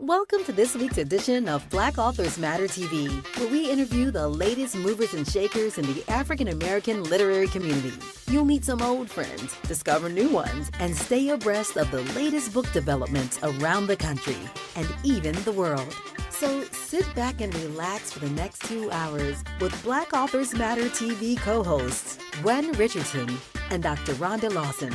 Welcome to this week's edition of Black Authors Matter TV, where we interview the latest movers and shakers in the African American literary community. You'll meet some old friends, discover new ones, and stay abreast of the latest book developments around the country and even the world. So sit back and relax for the next 2 hours with Black Authors Matter TV co-hosts Gwen Richardson and Dr. Rhonda Lawson.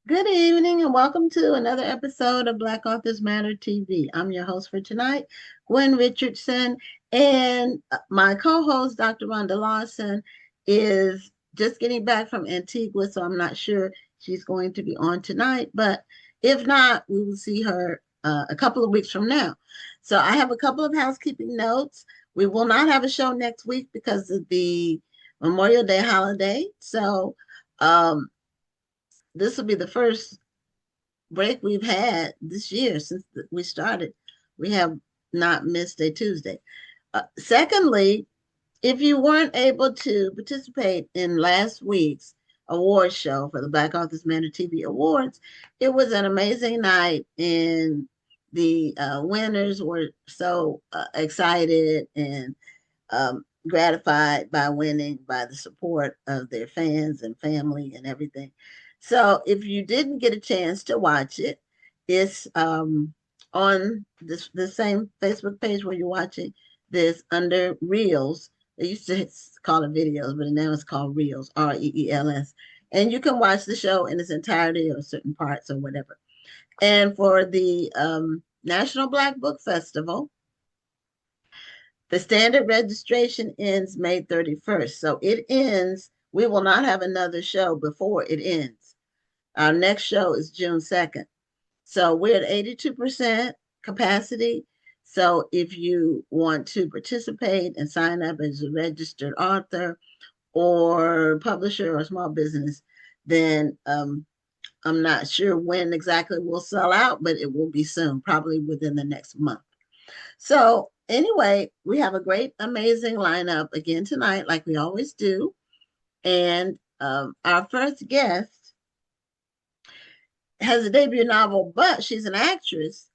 Good evening and welcome to another episode of Black Authors Matter TV. I'm your host for tonight, Gwen Richardson, and my co-host, Dr. Rhonda Lawson, is just getting back from Antigua, so I'm not sure she's going to be on tonight, but if not, we will see her a couple of weeks from now. So I have a couple of housekeeping notes. We will not have a show next week because of the Memorial Day holiday, so this will be the first break we've had this year since we started. We have not missed a Tuesday. Secondly, if you weren't able to participate in last week's award show for the Black Authors Matter TV Awards, it was an amazing night, and the winners were so excited and gratified by winning, by the support of their fans and family and everything. So if you didn't get a chance to watch it, it's on the same Facebook page where you're watching this under Reels. They used to call it videos, but now it's called Reels, Reels. And you can watch the show in its entirety or certain parts or whatever. And for the National Black Book Festival, the standard registration ends May 31st. So it ends, we will not have another show before it ends. Our next show is June 2nd. So we're at 82% capacity. So if you want to participate and sign up as a registered author or publisher or small business, then I'm not sure when exactly we'll sell out, but it will be soon, probably within the next month. So anyway, we have a great, amazing lineup again tonight, like we always do. And our first guest has a debut novel, but she's an actress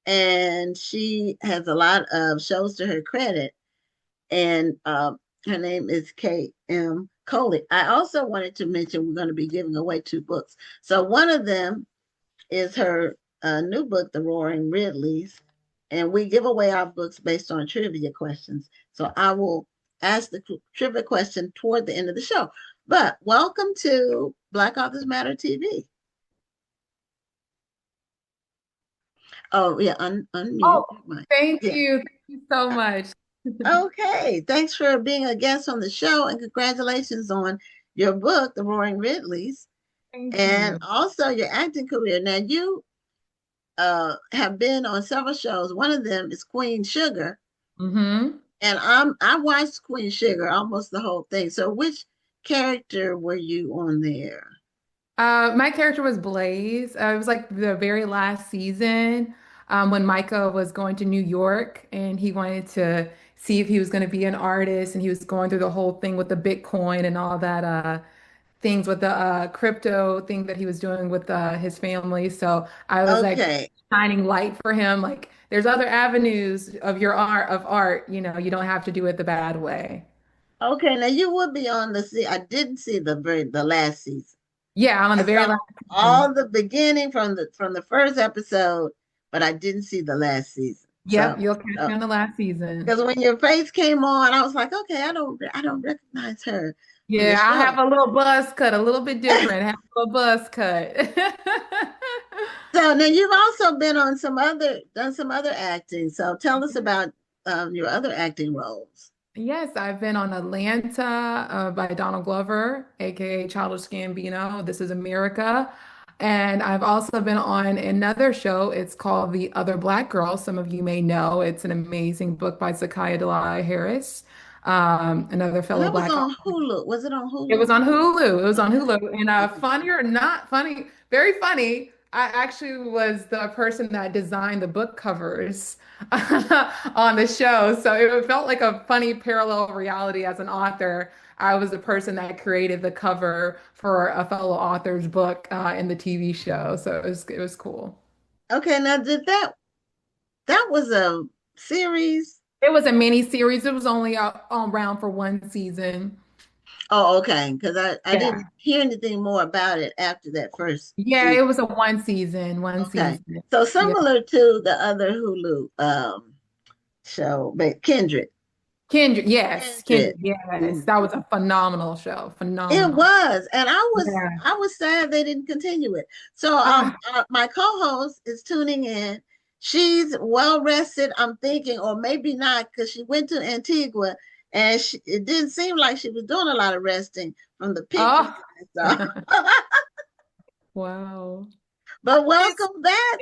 and she has a lot of shows to her credit. And her name is K.M. Colley. I also wanted to mention we're going to be giving away 2 books. So one of them is her new book, The Roaring Ridleys. And we give away our books based on trivia questions. So I will ask the trivia question toward the end of the show. But welcome to Black Authors Matter TV. Oh, yeah, unmute. Oh, thank you. Thank you so much. Okay, thanks for being a guest on the show, and congratulations on your book, The Roaring Ridleys, and also your acting career. Now, you have been on several shows. One of them is Queen Sugar, and I watched Queen Sugar almost the whole thing. So, which character were you on there? My character was Blaze. It was like the very last season when Micah was going to New York and he wanted to see if he was going to be an artist, and he was going through the whole thing with the Bitcoin and all that things with the crypto thing that he was doing with his family. So I was like shining light for him. Like there's other avenues of your art, you know, you don't have to do it the bad way. Okay, now you would be on I didn't see the last season. Yeah, I'm on the very last season. All the beginning from the first episode, but I didn't see the last season. Yep, you'll catch me on the last season. Because when your face came on, I was like, okay, I don't recognize her. Yeah, I have a little buzz cut, a little bit different. Have a little buzz cut. So now you've also been on done some other acting. So tell us about your other acting roles. Yes, I've been on Atlanta by Donald Glover, aka Childish Gambino. This is America. And I've also been on another show. It's called The Other Black Girl. Some of you may know. It's an amazing book by Zakiya Delai Harris, another fellow That was Black. on Hulu. Was it on Hulu? It was on Hulu. It was on Hulu. And funny or not funny, very funny. I actually was the person that designed the book covers on the show. So it felt like a funny parallel reality as an author. I was the person that created the cover for a fellow author's book in the TV show. So it was cool. Okay, now did that was a series? It was a mini series. It was only around for one season. Oh, okay, because I Yeah. didn't hear anything more about it after that first Yeah, season. it was a one season, one Okay, season. so Yeah. similar to the other Hulu show, but Kindred. Kindred, yes, Kindred. Kindred, yes. Mhm. That was a phenomenal show. It Phenomenal. was, and Yeah. I was sad they didn't continue it. So Ah, my co-host is tuning in. She's well rested, I'm thinking, or maybe not, because she went to Antigua and it didn't seem like she was doing a lot of resting from the pictures oh. I saw. Wow. But It's welcome back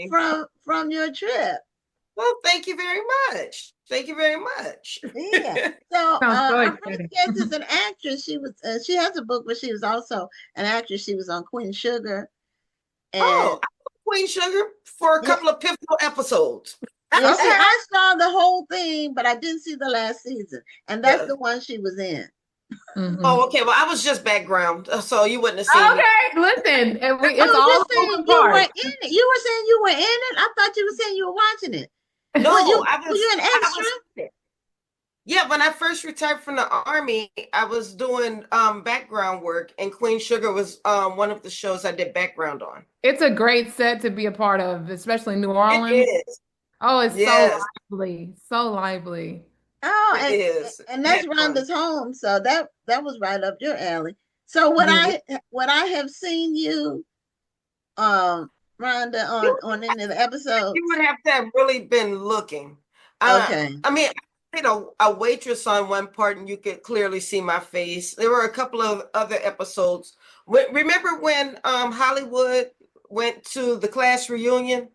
from your trip. well, thank you very much. Thank you very much. Yeah. So Sounds so our first exciting. guest is an actress. She has a book, but she was also an actress. She was on Queen Sugar, and Oh, I love Queen Sugar for a yeah, couple of pivotal episodes. yeah. See, Okay. I saw the whole thing, but I didn't see the last season, and that's Yes. the one she was in. Hmm. Oh, okay. Well, I was just background, so you wouldn't have seen me. Okay, listen, it's Oh, all you're a saying moving you were in part. it. You were saying you were in it. I thought you were saying you were watching it. No, Were you an extra? yeah, when I first retired from the army, I was doing background work, and Queen Sugar was one of the shows I did background on. It's a great set to be a part of, especially New It Orleans. is. Oh, it's so Yes, lively, so lively. Oh, it is. and We that's had fun. Rhonda's home, so that was right up your alley. So Yeah. would I have seen you, um, Rhonda, You, on any of the episodes? you would have to have really been looking. Okay. I mean, I played a waitress on one part, and you could clearly see my face. There were a couple of other episodes. Remember when Hollywood went to the class reunion?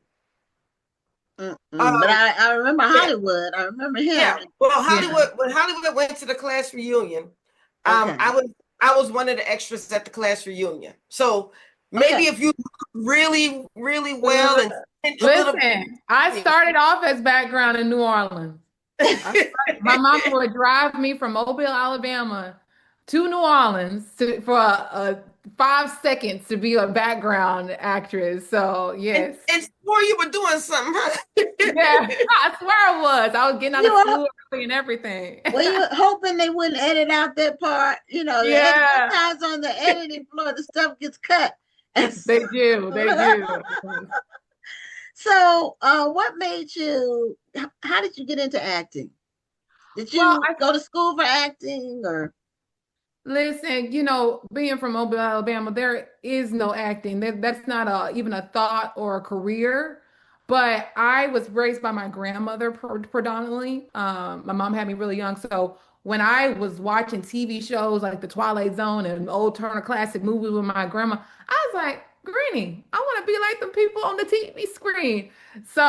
Mm-mm. But Um, I remember yeah, Hollywood. I remember him. yeah. Well, Yeah. Hollywood when Hollywood went to the class reunion, Okay. I was one of the extras at the class reunion. So maybe Okay. if you look really, really well and a little Listen, I bit. started off as background in New Orleans. My mama would drive me from Mobile, Alabama to New Orleans for 5 seconds to be a background actress. So, yes. and swore you were doing something, huh? Yeah, I swear I was. I was getting out You of were school early and everything. were you hoping they wouldn't edit out that part? Yeah, Sometimes on the editing floor the stuff gets cut. And they do. They do. so, what made you? How did you get into acting? Did Well, you go to school for acting, or? listen, being from Mobile, Alabama, there is no acting. That's not even a thought or a career. But I was raised by my grandmother predominantly. My mom had me really young. So when I was watching TV shows like The Twilight Zone and old Turner Classic Movies with my grandma, I was like, Granny, I want to be like the people on the TV screen. So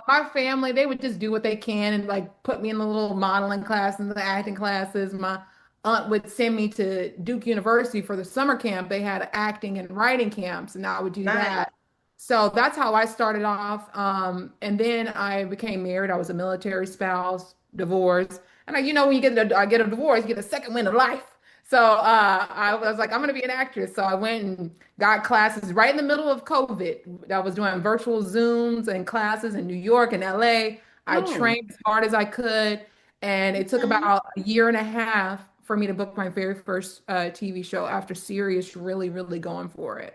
my family, they would just do what they can and like put me in the little modeling classes, the acting classes. My aunt would send me to Duke University for the summer camp. They had acting and writing camps, and I would do Nice. that. So that's how I started off. And then I became married. I was a military spouse, divorced. And when I get a divorce, you get a second wind of life. So I was like, I'm going to be an actress. So I went and got classes right in the middle of COVID. I was doing virtual Zooms and classes in New York and LA. I Oh, trained as hard as I could. And it took okay. about a year and a half for me to book my very first TV show after Sirius really, really going for it.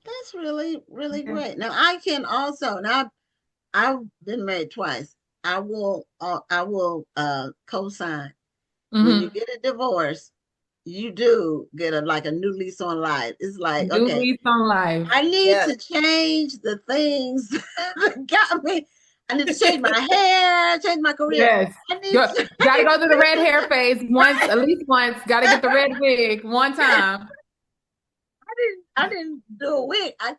That's really, really Yeah. great. Now I can also now I've been married twice. I will co-sign. When you Hmm. get a divorce, you do get a new lease on life. It's like, New okay, lease on life. I need Yes. to change the things that got me. I need to change my hair, change my career. Yes. I need Go, to, got to go through the red hair phase once, at least once. Got to get the red wig one time. I didn't do a wig. I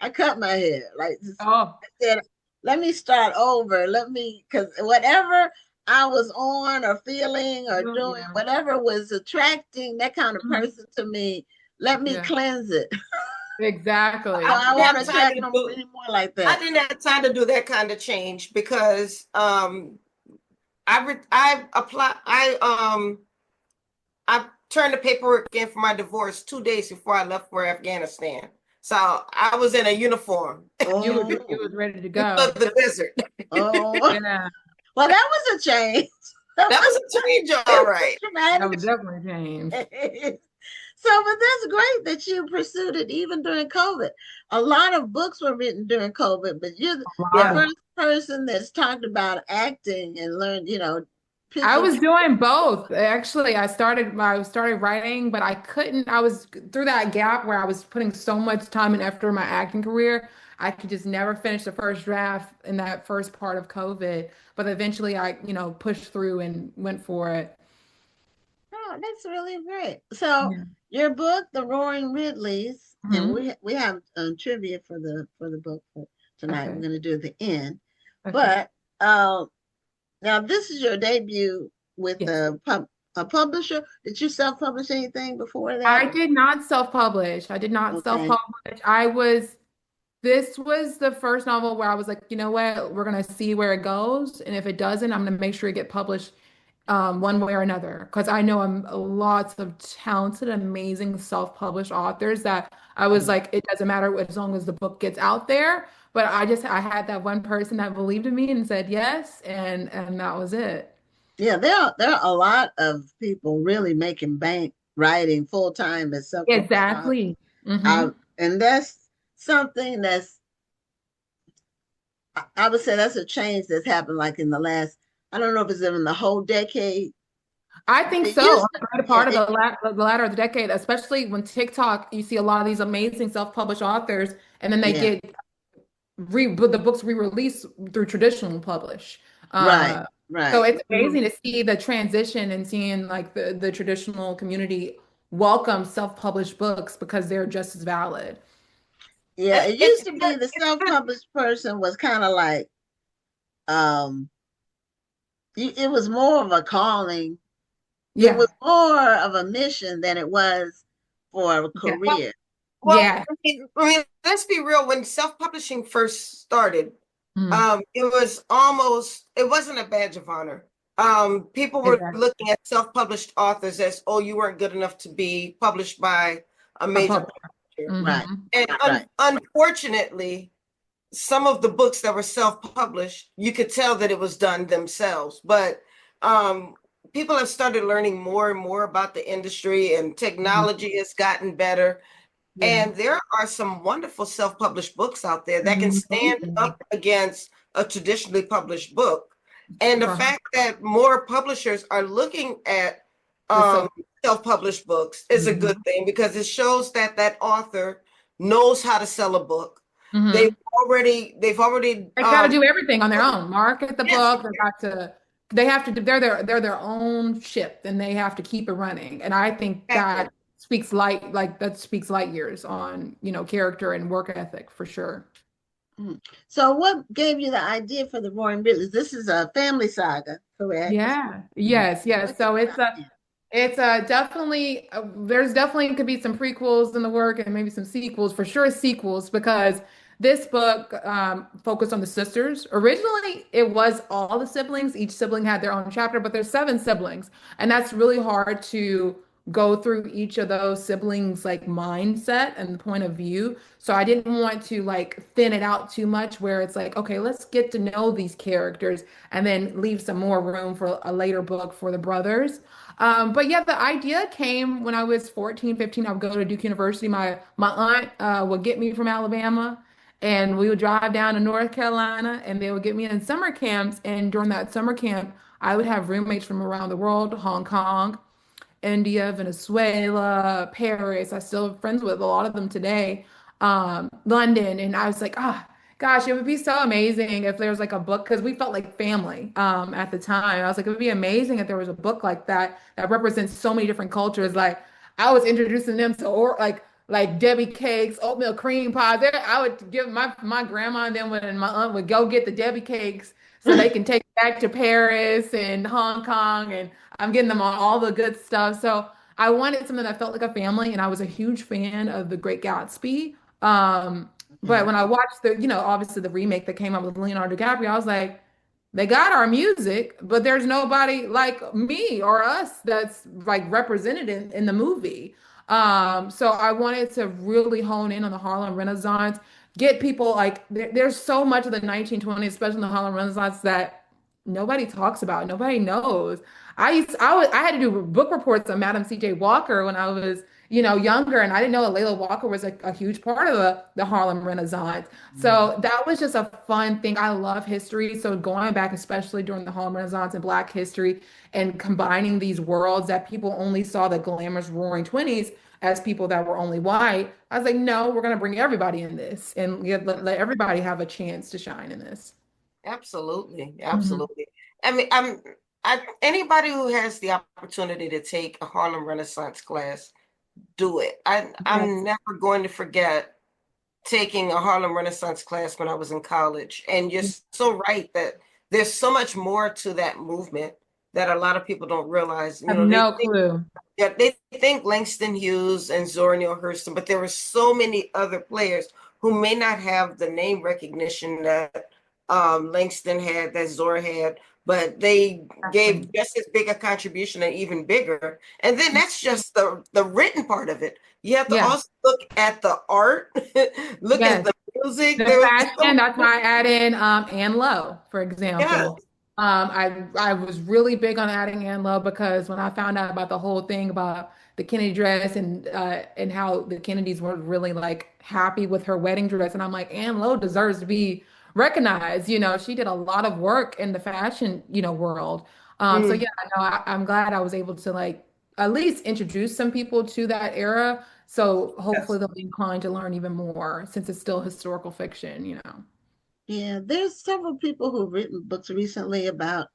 cut my hair. Like just, Oh, I said, let me start over. Because whatever I was on or feeling or oh, doing, yeah. whatever was attracting that kind of Mhm. person to me, let me Yeah. cleanse it. Exactly. So I didn't want have to time attract to no do. any more like I that. didn't have time to do that kind of change because I turned the paperwork in for my divorce 2 days before I left for Afghanistan. So I was in a uniform You Oh, was ready to for go. the desert. oh. Yeah, Well, that was a change. That That was a change, all was right. a that dramatic was definitely changed. change. So, but that's great that you pursued it even during COVID. A lot of books were written during COVID, but you're A the lot Yeah. of. first person that's talked about acting and learned, I picking. was doing both. Actually, I started writing, but I couldn't. I was through that gap where I was putting so much time and effort in my acting career. I could just never finish the first draft in that first part of COVID. But eventually I pushed through and went for it. Oh, that's really great. So, Yeah. your book, The Roaring Ridleys, and Hmm. we have trivia for the book for tonight. We're Okay. going to do at the end, Okay. but now this is your debut with Yes. a publisher. Did you self-publish anything before that? I did not self-publish. I did not Okay. self-publish. This was the first novel where I was like, you know what, we're gonna see where it goes, and if it doesn't, I'm gonna make sure it get published one way or another. Because I know lots of talented, amazing self-published authors that I was like, it doesn't matter as long as the book gets out there. But I had that one person that believed in me and said yes, and that was it. Yeah, there are a lot of people really making bank writing full time as self-published authors. Exactly. Hmm. And that's something that's I would say that's a change that's happened like in the last, I don't know if it's in the whole decade. I think It so. used I'm to, glad a yeah, part of the latter of the decade, especially when TikTok, you see a lot of these amazing self-published authors, and then they yeah, get the books re-released through traditional publish. right, Uh, so right. it's Mhm. amazing to see the transition and seeing like the traditional community welcome self-published books because they're just as valid. Yeah, And it it's used to good. be the It's good. self-published person was kind of like um it was more of a calling. It was Yeah. more of a mission than it was for a Yeah. career. Well, Yeah. I mean, let's be real. When self-publishing first started, Mm, it wasn't a badge of honor. People were exactly. looking at self-published authors as, oh, you weren't good enough to be published by a A major public. publisher. Right, Hmm. And right. unfortunately, some of the books that were self-published, you could tell that it was done themselves. But um, people have started learning more and more about the industry, and Hmm. technology has gotten better. Yeah. And there are some wonderful self-published books out there that can stand Amazing. up against a traditionally published book. And the Right. fact that more publishers are looking at The um, self. self-published books is a good Hmm. thing because it shows that that author knows how to sell a book. They've Hmm. they've already They've got to do everything on their own. Market the yes, book. They have to do, they're their own ship and they have to keep it running. And I think exactly. that speaks light years on character and work ethic for sure. Mhm. So, what gave you the idea for the Roaring Ridleys? This is a family saga, correct? Yeah. Mhm. Yes, yes. What gave So you it's the a idea? It's definitely there's definitely could be some prequels in the work and maybe some sequels, for sure sequels, because this book focused on the sisters. Originally, it was all the siblings. Each sibling had their own chapter, but there's seven siblings, and that's really hard to go through each of those siblings like mindset and point of view. So I didn't want to like thin it out too much where it's like, okay, let's get to know these characters and then leave some more room for a later book for the brothers. But yeah, the idea came when I was 14, 15. I would go to Duke University. My aunt would get me from Alabama, and we would drive down to North Carolina, and they would get me in summer camps. And during that summer camp, I would have roommates from around the world, Hong Kong, India, Venezuela, Paris. I still have friends with a lot of them today. London, and I was like, gosh, it would be so amazing if there was like a book because we felt like family at the time. I was like, it would be amazing if there was a book like that that represents so many different cultures. Like I was introducing them to or like Debbie cakes, oatmeal cream pies. I would give my grandma and them and my aunt would go get the Debbie cakes so they can take it back to Paris and Hong Kong, and I'm getting them all the good stuff. So I wanted something that felt like a family, and I was a huge fan of The Great Gatsby. But when I watched the, obviously the remake that came out with Leonardo DiCaprio, I was like, they got our music, but there's nobody like me or us that's like represented in the movie. So I wanted to really hone in on the Harlem Renaissance, get people like there's so much of the 1920s, especially in the Harlem Renaissance, that nobody talks about, nobody knows. I had to do book reports on Madam C.J. Walker when I was, younger, and I didn't know that Layla Walker was a huge part of the Harlem Renaissance. So that was just a fun thing. I love history. So going back, especially during the Harlem Renaissance and Black history, and combining these worlds that people only saw the glamorous roaring 20s as people that were only white. I was like, no, we're going to bring everybody in this and let everybody have a chance to shine in this. Absolutely. Mhm. Absolutely. I mean, anybody who has the opportunity to take a Harlem Renaissance class, do it. I'm Yes. never going to forget taking a Harlem Renaissance class when I was in college. And you're so right that there's so much more to that movement that a lot of people don't realize. I have no clue. They think Langston Hughes and Zora Neale Hurston, but there were so many other players who may not have the name recognition that Langston had, that Zora had, but they Exactly. gave just as big a contribution and even bigger. And then that's just the written part of it. You have to Yeah. also look at the art, look at Yes. the music. The There was so fashion, that's why I add in Anne Lowe, for yeah, example. I was really big on adding Anne Lowe because when I found out about the whole thing about the Kennedy dress and how the Kennedys were really like happy with her wedding dress, and I'm like, Anne Lowe deserves to be recognized. She did a lot of work in the fashion, world. So mm, yeah, no, I'm glad I was able to like at least introduce some people to that era. So hopefully yes. they'll be inclined to learn even more since it's still historical fiction. Yeah, there's several people who've written books recently about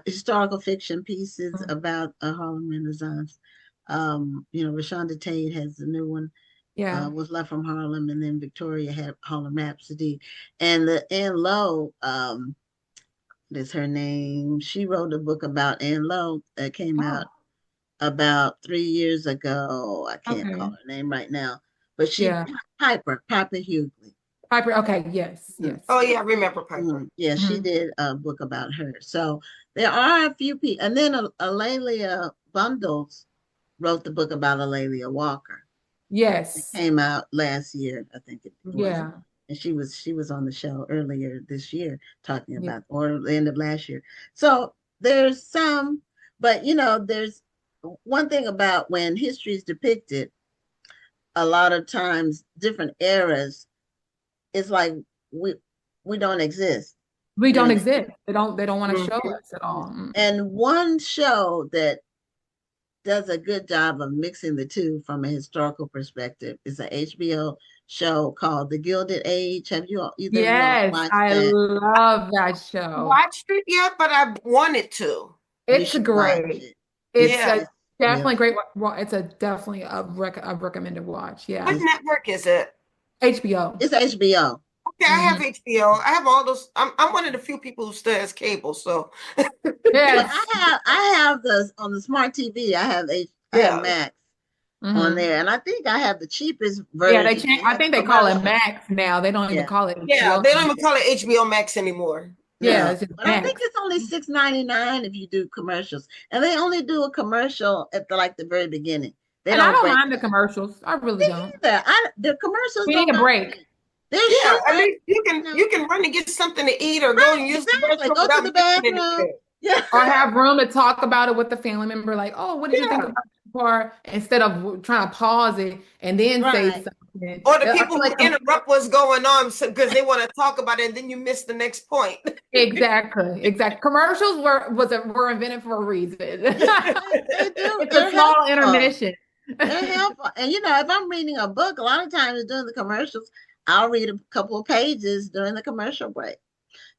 historical fiction pieces Mhm. about Harlem Renaissance. Rashonda Tate has a new one, Yeah. was Left from Harlem, and then Victoria had Harlem Rhapsody. And the Anne Lowe, is her name. She wrote a book about Anne Lowe that came Oh, out about 3 years ago. I can't call okay. her name right now, but Yeah. Piper Hughley. Piper. Okay. Yes. Mhm. Yes. Oh yeah, I remember Piper. Yeah, she Mhm. did a book about her. So there are a few people, and then Alelia Bundles wrote the book about Alelia Walker. It Yes. came out last year, I think it was, Yeah. and she was on the show earlier this year talking Yeah. about, or the end of last year. So there's some, but there's one thing about when history is depicted, a lot of times different eras, it's like we we don't exist. We You don't know, exist. They don't want to show Mhm. us at all. Mm. and one show that does a good job of mixing the two from a historical perspective is an HBO show called The Gilded Age. Have you all, either of you all Yes, watched I that? love that show. Watched it yet, but I wanted to. You It's should watch great. it. It's Yeah. a It's definitely really great. It's a definitely a recommended watch. What Yeah. it's, network is it? HBO. it's HBO. Okay, I have Mhm. HBO. I have all those. I'm one of the few people who still has cable. So Well, Yes. I have the on the smart TV. I have yeah. Max on Hmm. there, and I think I have the cheapest Yeah, they version. change. It I has think they call it commercials. Max now. They don't even Yeah, call it Yeah, HBO they no don't even more. call it HBO Max anymore. Yeah, no, it's just but I think Max. it's only $6.99 if you do commercials, and they only do a commercial at the very beginning. They And I don't don't break mind the it up. commercials. I really Me don't. either. The commercials We need don't a bother break. me. They're Yeah, at short, least you you can know. you can run and get something to eat or go Right, and use the exactly. restroom Go to without the missing bathroom. anything. Yeah, Or have room to talk about it with the family member, like, oh, what did you think Yeah. about this part? Instead of trying to pause it and then say right. something. Or the I people feel who like interrupt what's going on because they want to talk about it and then you miss the next point. exactly, exactly. Commercials were invented for a reason. They do. It's a They're small helpful. intermission. They're helpful. And if I'm reading a book, a lot of times during the commercials, I'll read a couple of pages during the commercial break.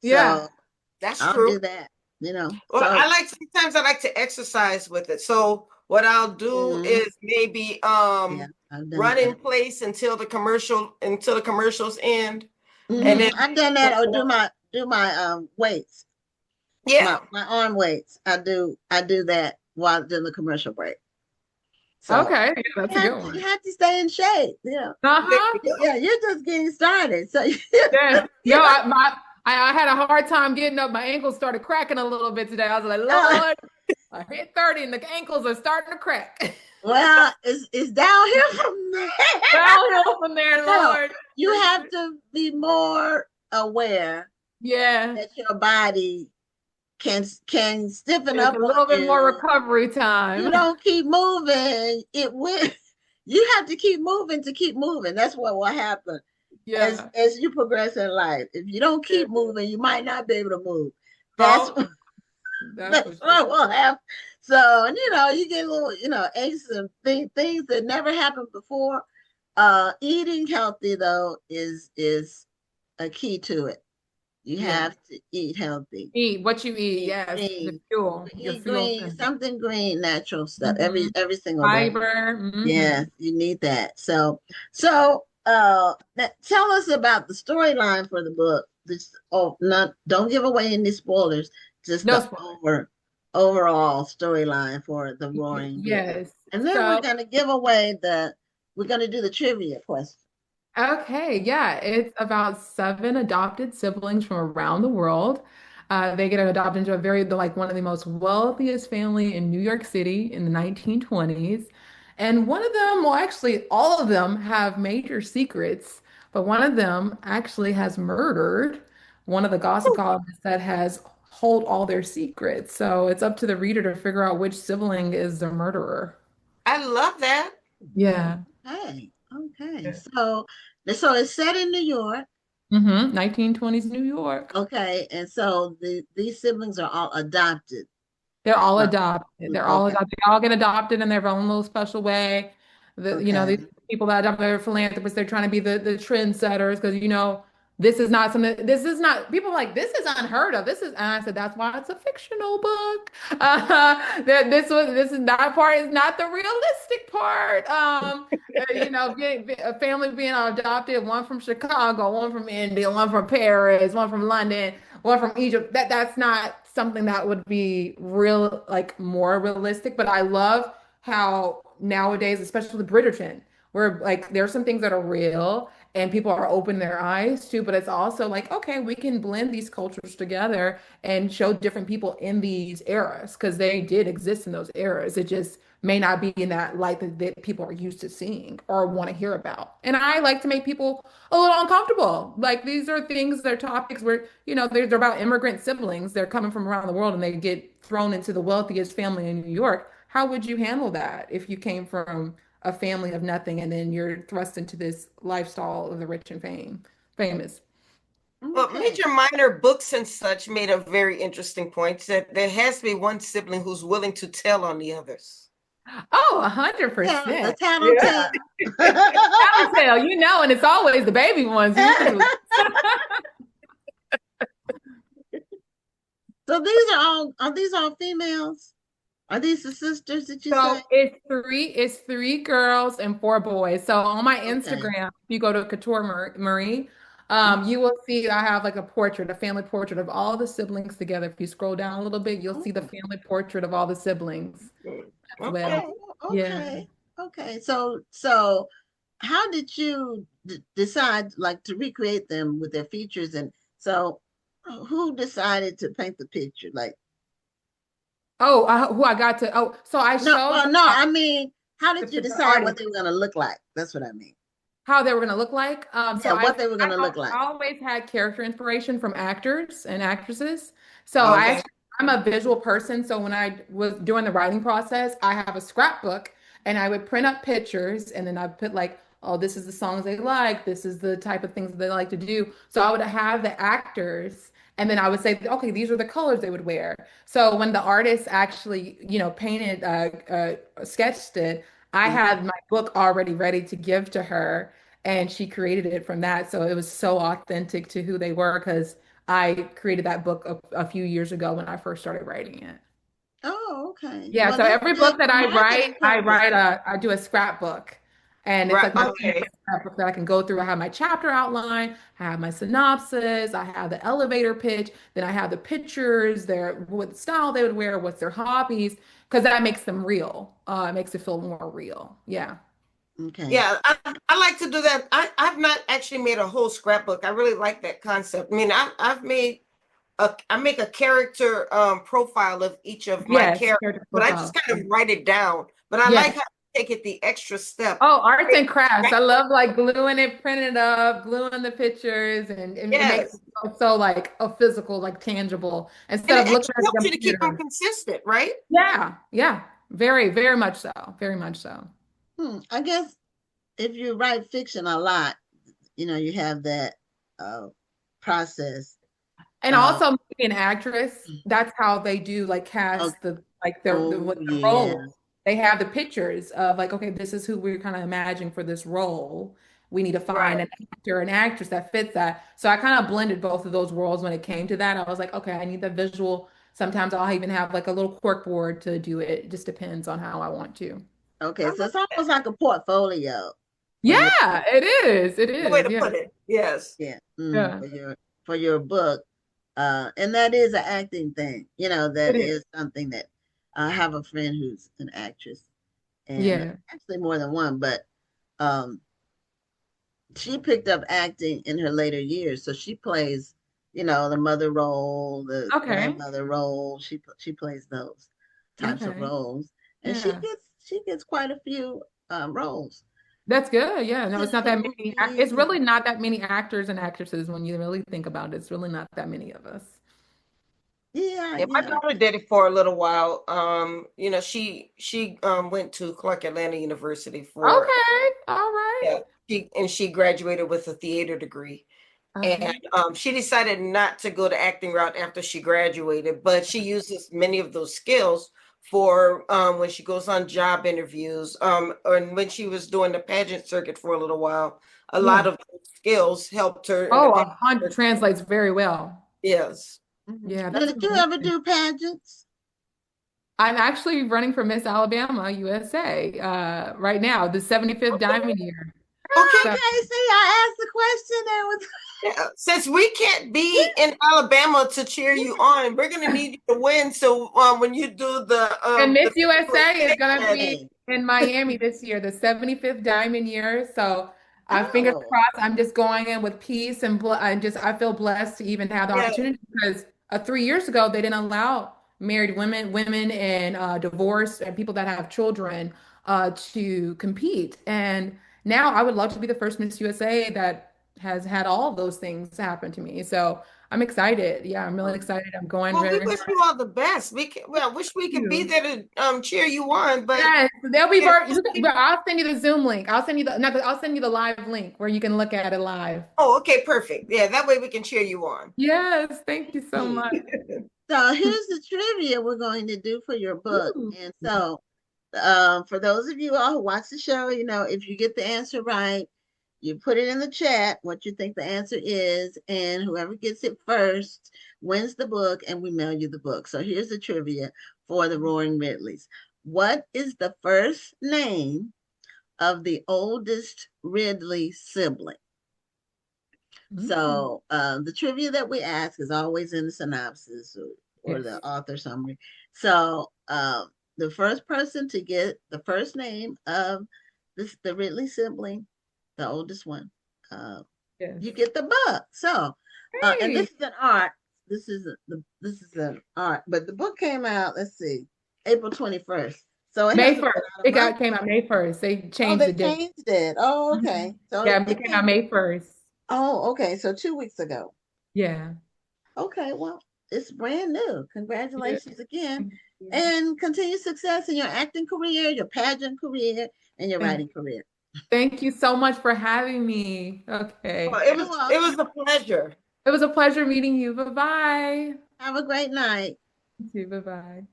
Yeah. So That's I'll do true. that. Well, So sometimes I like to exercise with it. So what I'll do mhm, is maybe yeah, I've done run in that. place until the commercials end. And then I've done that. Or do my weights, my yeah. my arm weights. I do that while doing the commercial break. So Okay, yeah, that's a good you one. have to stay in shape. There Uh-huh. you go. Yeah, you're just getting started. So Yeah. Yo, you I had a hard time getting up. My ankles started cracking a little bit today. I was like, know, Lord, I hit 30 and the ankles are starting to crack. well, it's downhill from Downhill from there, there. Lord. You have to be more aware Yeah. that your body can stiffen It's up a on little bit more you. recovery You time. don't keep moving, it will. You have to keep moving to keep moving. That's what will happen Yeah. as you progress in life. If you don't Yeah. keep moving, you might not be able to move. That's Oh, that's for that's sure. what will happen. So, and, you get a little, aches and things that never happened before. Eating healthy though is a key to it. You Yeah. have to eat healthy. Eat what you eat. Eat Yes. The green. fuel, your Eat fuel. green, something green, natural stuff Mm-hmm. every single day. Fiber. Yeah, Mm-hmm. you need that. Tell us about the storyline for the book. This not don't give away any spoilers, just No the spoiler. overall storyline for the Roaring Brook. Yes. And then So, we're gonna do the trivia question. okay, yeah, it's about seven adopted siblings from around the world. They get adopted into like one of the most wealthiest family in New York City in the 1920s. And one of them, well, actually, all of them have major secrets, but one of them actually has murdered one of the gossip columnists that has hold all their secrets. So it's up to the reader to figure out which sibling is the murderer. I love that. Yeah. Okay, okay. So it's set in New York. 1920s New York. Okay, and so these siblings are all adopted. They're all Uh, adopted. They're all Okay, adopted. They all get adopted in their own little special way. These okay. people that adopt are philanthropists. They're trying to be the trendsetters because this is not something. This is not. People are like this is unheard of. This is, and I said that's why it's a fictional book. That this is that part is not the realistic part. A family being adopted, one from Chicago, one from India, one from Paris, one from London, one from Egypt. That's not something that would be real, like more realistic. But I love how nowadays, especially with Bridgerton, where like there's some things that are real and people are open their eyes to, but it's also like, okay, we can blend these cultures together and show different people in these eras because they did exist in those eras. It just may not be in that light that people are used to seeing or want to hear about. And I like to make people a little uncomfortable. Like these are things, they're topics where, they're about immigrant siblings. They're coming from around the world and they get thrown into the wealthiest family in New York. How would you handle that if you came from a family of nothing and then you're thrust into this lifestyle of the rich and famous? Well, Okay. Major Minor Books and such made a very interesting point that there has to be one sibling who's willing to tell on the others. Oh, Yeah, the 100%. Yeah. tattletale. Tattletale, and it's always the baby ones usually. So are these all females? Are these the sisters that you say? So it's three girls and four boys. So on my Okay. Instagram, if you go to Couture Marie, you will see I have like a family portrait of all the siblings together. If you scroll down a little bit, you'll see the Oh, family portrait of all the siblings as well. Okay. oh, Yeah. okay. Okay. So how did you decide like to recreate them with their features? And so who decided to paint the picture? Like, Oh, who I got to? Oh, so I no, showed well, no, I mean, how did you the decide what artist they were going to look like? That's what I mean. how they were going to look like. So Yeah, what they were going to look I like. always had character inspiration from actors and actresses. So Okay. I'm a visual person. So when I was doing the writing process, I have a scrapbook and I would print up pictures and then I put like, oh, this is the songs they like. This is the type of things that they like to do. So I would have the actors and then I would say, okay, these are the colors they would wear. So when the artist actually, painted, sketched it, I Mhm. had my book already ready to give to her and she created it from that. So it was so authentic to who they were because I created that book a few years ago when I first started writing it. Oh, okay. Yeah, Well, so that's every good book that for marketing I purposes. I do a scrapbook. And it's Right. like my favorite Okay. scrapbook that I can go through. I have my chapter outline, I have my synopsis, I have the elevator pitch, then I have the pictures, what style they would wear, what's their hobbies. because that makes them real. It makes it feel more real. Yeah. Okay. Yeah, I like to do that. I've not actually made a whole scrapbook. I really like that concept. I mean, I make a character profile of each of my Yes. characters, Character but I profile. just kind of write it down. But I like Yes. how you take it the extra step. Oh, arts and crafts. I love like gluing it, printing it up, gluing the pictures, and it makes Yes. it so like a physical, like tangible And instead it of looking actually at the helps you to keep them computer. consistent, right? Yeah, yeah. Very, very much so. Very much so. I guess if you write fiction a lot, you have that process. And also being an actress, that's how they do like Okay. cast the like Oh, with the yeah. roles. They have the pictures of like, okay, this is who we're kind of imagining for this role. We need to find Right. an actor, an actress that fits that. So I kind of blended both of those worlds when it came to that. I was like, okay, I need the visual. Sometimes I'll even have like a little cork board to do it. It just depends on how I want to. Okay, so it's almost like a portfolio for your Yeah, it is. It Good way is. to Yeah. put it. Yes. Yeah. for your book. And that is an acting thing. It That is. is something that I have a friend who's an actress, and Yeah. actually more than one, but um she picked up acting in her later years. So she plays, the mother role, the Okay. grandmother role. She plays those types of Okay. roles, and she Yeah. gets she gets quite a few roles. That's good. Yeah. No, it's not The that many. It's movies. really not that many actors and actresses when you really think about it. It's really not that many of us. Yeah, Yeah, my daughter did it for a little while. She went to Clark Atlanta University for Okay. All right. yeah, she graduated with a theater degree. And Okay. she decided not to go the acting route after she graduated, but she uses many of those skills for when she goes on job interviews, or when she was doing the pageant circuit for a little while. A lot Yeah. of those skills helped her in the Oh, pageant 100 circuit. translates very well. Yes. Yeah, Now, that's did you ever amazing. do pageants? I'm actually running for Miss Alabama, USA, right now, the 75th Okay. Diamond Year. Okay. So, Okay, see, I asked the question and was Yeah. Since we can't be in Alabama to cheer you on, we're gonna need you to win. So when you do and the Miss USA is going to be hey. in Miami this year, the 75th Diamond Year. So, fingers Oh, crossed, I'm just going in with peace and I feel blessed to even have the yeah, opportunity because 3 years ago they didn't allow married women, and divorced and people that have children to compete. And now I would love to be the first Miss USA that has had all of those things happen to me. So I'm excited. Yeah, I'm really excited. I'm going well, we very wish hard. you all the best. Well, I wish we could be Thank you. there to cheer you on, but Yes, they'll be you know, but I'll send you the Zoom link. I'll send you the not the, I'll send you the live link where you can look at it live. oh, okay, perfect. Yeah, that way we can cheer you on. Yes, thank you so much. so here's the trivia we're going to do for your book. Ooh. And so, for those of you all who watch the show, if you get the answer right, you put it in the chat what you think the answer is, and whoever gets it first wins the book, and we mail you the book. So here's the trivia for the Roaring Ridleys. What is the first name of the oldest Ridley sibling? So the trivia that we ask is always in the synopsis or the Yes. author summary. So the first person to get the first name of the Ridley sibling, the oldest one, Yes. you get the book. So and Hey, this is an art. This is an art, but the book came out. Let's see, April 21st. So it May hasn't 1st. been out a It month. came out May 1st. They Oh, changed they the date. changed it. Oh, Mhm. okay. So Yeah, it it came came. out May 1st. Oh, okay. So 2 weeks ago. Yeah. Okay, well, it's brand new. Yeah. Congratulations again. Thank you. And continued success in your acting career, your pageant career, and your Thank writing career. thank you so much for having me. Well, Okay. You're it welcome. was a pleasure. It was a pleasure meeting you. Bye-bye. Have a great night. You too. Bye-bye.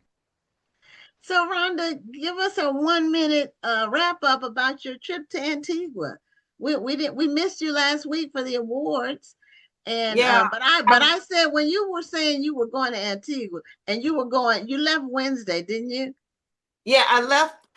So, Rhonda, give us a 1 minute wrap up about your trip to Antigua. We missed you last week for the awards, and Yeah, but I said when you were saying you were going to Antigua and you left Wednesday, didn't you? yeah.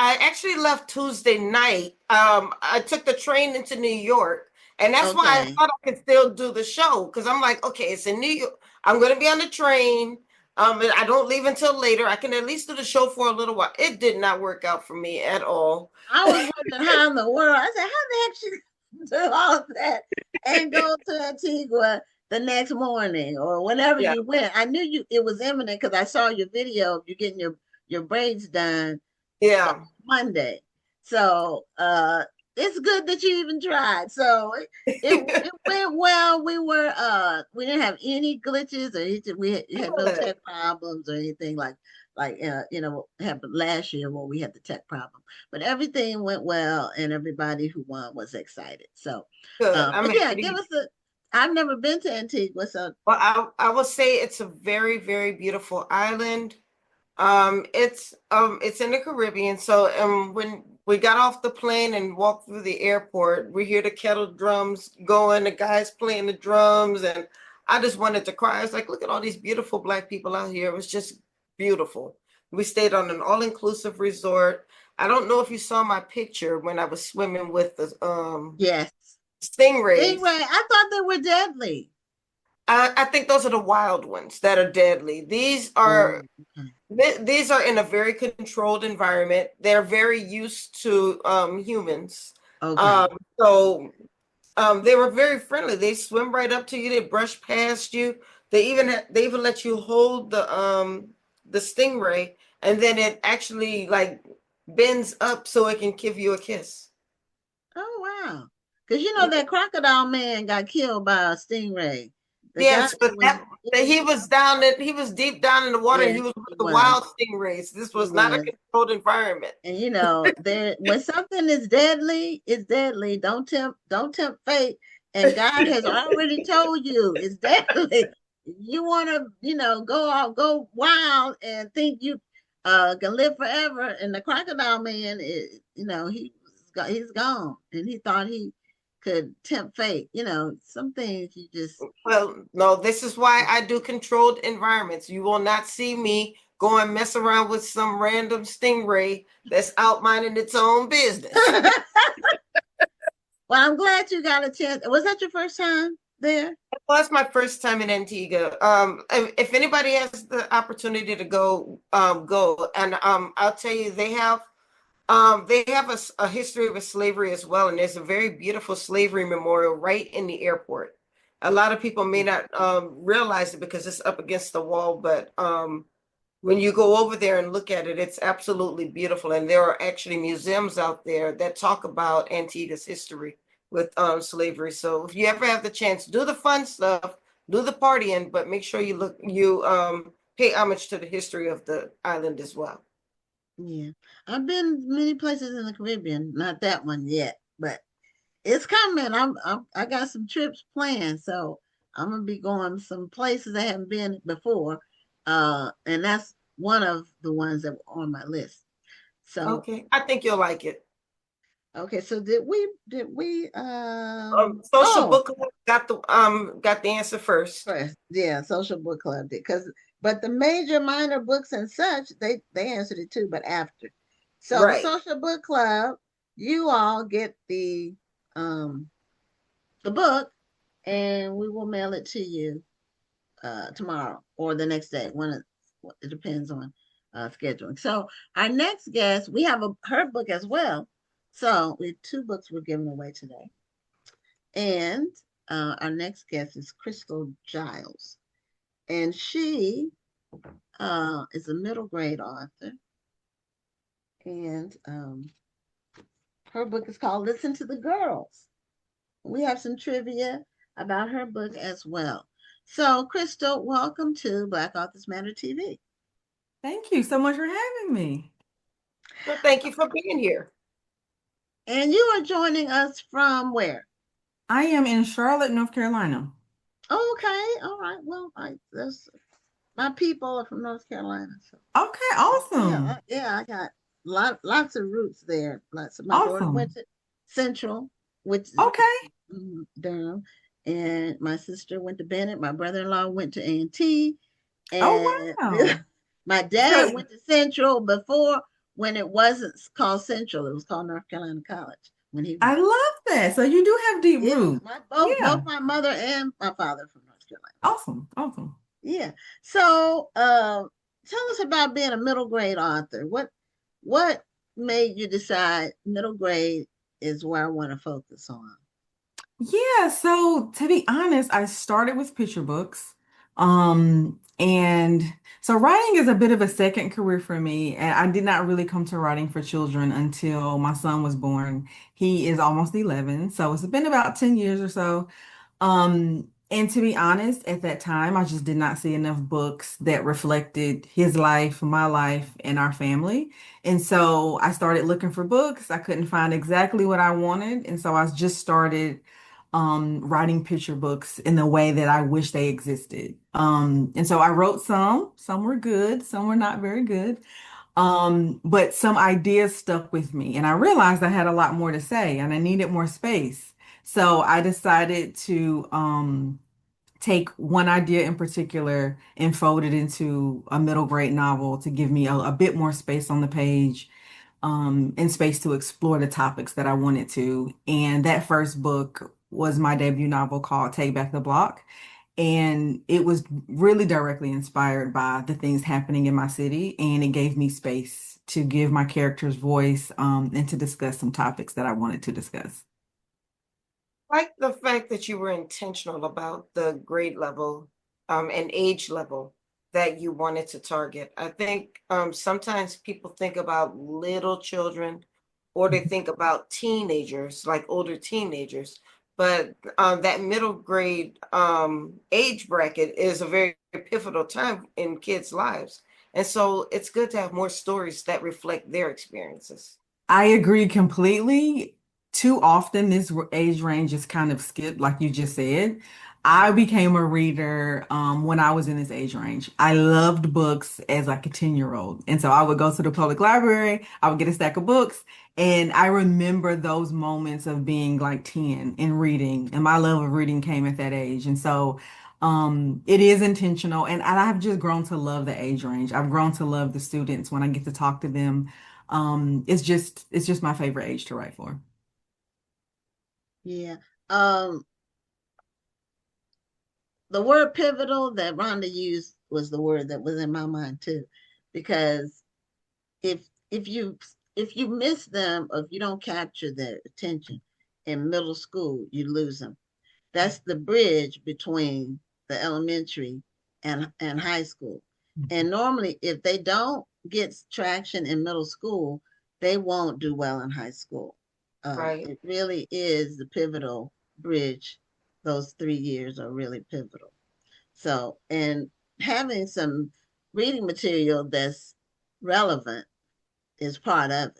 I actually left Tuesday night. I took the train into New York, and that's why I Okay. thought I could still do the show because I'm like, okay, it's in New York. I'm going to be on the train. I don't leave until later. I can at least do the show for a little while. It did not work out for me at all. I was wondering how in the world. I said, how the heck she do all of that and go to Antigua the next morning or whenever Yeah. you went? I knew it was imminent because I saw your video of you getting your braids done Yeah. Monday. So it's good that you even tried. So it went well. We didn't have any glitches or anything. We had no Good. tech problems or anything like happened last year where we had the tech problem. But everything went well and everybody who won was excited. So Good. I'm but yeah, happy. I've never been to Antigua, so Well, I will say it's a very, very beautiful island. It's in the Caribbean. So when we got off the plane and walked through the airport, we hear the kettle drums going, the guys playing the drums, and I just wanted to cry. I was like, look at all these beautiful Black people out here. It was just beautiful. We stayed on an all-inclusive resort. I don't know if you saw my picture when I was swimming with the yes. stingrays. Anyway, I thought they were deadly. I think those are the wild ones that are deadly. These are these are in a very controlled environment. They're very used to humans. Okay. So they were very friendly. They swim right up to you. They brush past you. They even let you hold the stingray, and then it actually like bends up so it can give you a kiss. Oh wow. Because you know that crocodile man got killed by a stingray. The Yes, guy but he was deep down in the water, and he was with the wild stingrays. This was not a controlled environment. And you know, when something is deadly, it's deadly. Don't tempt fate. And God has already told you it's deadly. You want to, go wild and think you can live forever. And the crocodile man, he's gone, and he thought he could tempt fate. Some things you just. Well, no, this is why I do controlled environments. You will not see me go and mess around with some random stingray that's out minding its own business. Well, I'm glad you got a chance. Was that your first time there? Well, that's my first time in Antigua. If anybody has the opportunity to go, go. And I'll tell you, they have a history of slavery as well, and there's a very beautiful slavery memorial right in the airport. A lot of people may not realize it because it's up against the wall, but when you go over there and look at it, it's absolutely beautiful. And there are actually museums out there that talk about Antigua's history with slavery. So if you ever have the chance, do the fun stuff, do the partying, but make sure you pay homage to the history of the island as well. Yeah, I've been many places in the Caribbean, not that one yet, but it's coming. I got some trips planned, so I'm gonna be going some places I haven't been before, and that's one of the ones that were on my list. So okay, I think you'll like it. Okay, so did we Social Book Club got the answer first. Yeah, Social Book Club did but the major minor books and such, they answered it too, but after. So right. The Social Book Club, you all get the book, and we will mail it to you tomorrow or the next day. It depends on scheduling. So our next guest, we have her book as well. So we have 2 books we're giving away today. And our next guest is Chrystal Giles. And she is a middle grade author. And her book is called Listen to the Girls. We have some trivia about her book as well. So, Chrystal, welcome to Black Authors Matter TV. Thank you so much for having me. Well, thank you for being here. And you are joining us from where? I am in Charlotte, North Carolina. Okay, all right. Well, my people are from North Carolina. So. Okay, awesome. Yeah, I got lots of roots there. My daughter went to Central, which Durham, and my sister went to Bennett. My brother-in-law went to A&T. And wow. My dad went to Central before, when it wasn't called Central. It was called North Carolina College. I love that. So you do have deep roots. Both my mother and my father from North Carolina. Awesome. Yeah. So, tell us about being a middle grade author. What made you decide middle grade is where I want to focus on? Yeah, so to be honest, I started with picture books. And so writing is a bit of a second career for me. And I did not really come to writing for children until my son was born. He is almost 11, so it's been about 10 years or so. And to be honest, at that time, I just did not see enough books that reflected his life, my life, and our family. And so I started looking for books. I couldn't find exactly what I wanted. And so I just started writing picture books in the way that I wish they existed. And so I wrote some were good, some were not very good. But some ideas stuck with me, and I realized I had a lot more to say and I needed more space. So I decided to take one idea in particular and fold it into a middle grade novel to give me a bit more space on the page, and space to explore the topics that I wanted to. And that first book was my debut novel called Take Back the Block. And it was really directly inspired by the things happening in my city. And it gave me space to give my characters voice, and to discuss some topics that I wanted to discuss. Like the fact that you were intentional about the grade level and age level that you wanted to target. I think sometimes people think about little children or they think about teenagers, like older teenagers, but that middle grade age bracket is a very pivotal time in kids' lives. And so it's good to have more stories that reflect their experiences. I agree completely. Too often, this age range is kind of skipped, like you just said. I became a reader when I was in this age range. I loved books as like a 10-year-old. And so I would go to the public library, I would get a stack of books, and I remember those moments of being like 10 and reading. And my love of reading came at that age. And so it is intentional. And I've just grown to love the age range. I've grown to love the students when I get to talk to them. It's just my favorite age to write for. Yeah. Um, the word pivotal that Rhonda used was the word that was in my mind too, because if if you if you miss them or if you don't capture their attention in middle school, you lose them. That's the bridge between the elementary and high school. And normally, if they don't get traction in middle school, they won't do well in high school. Right. It really is the pivotal bridge. Those 3 years are really pivotal. So, and having some reading material that's relevant is part of it.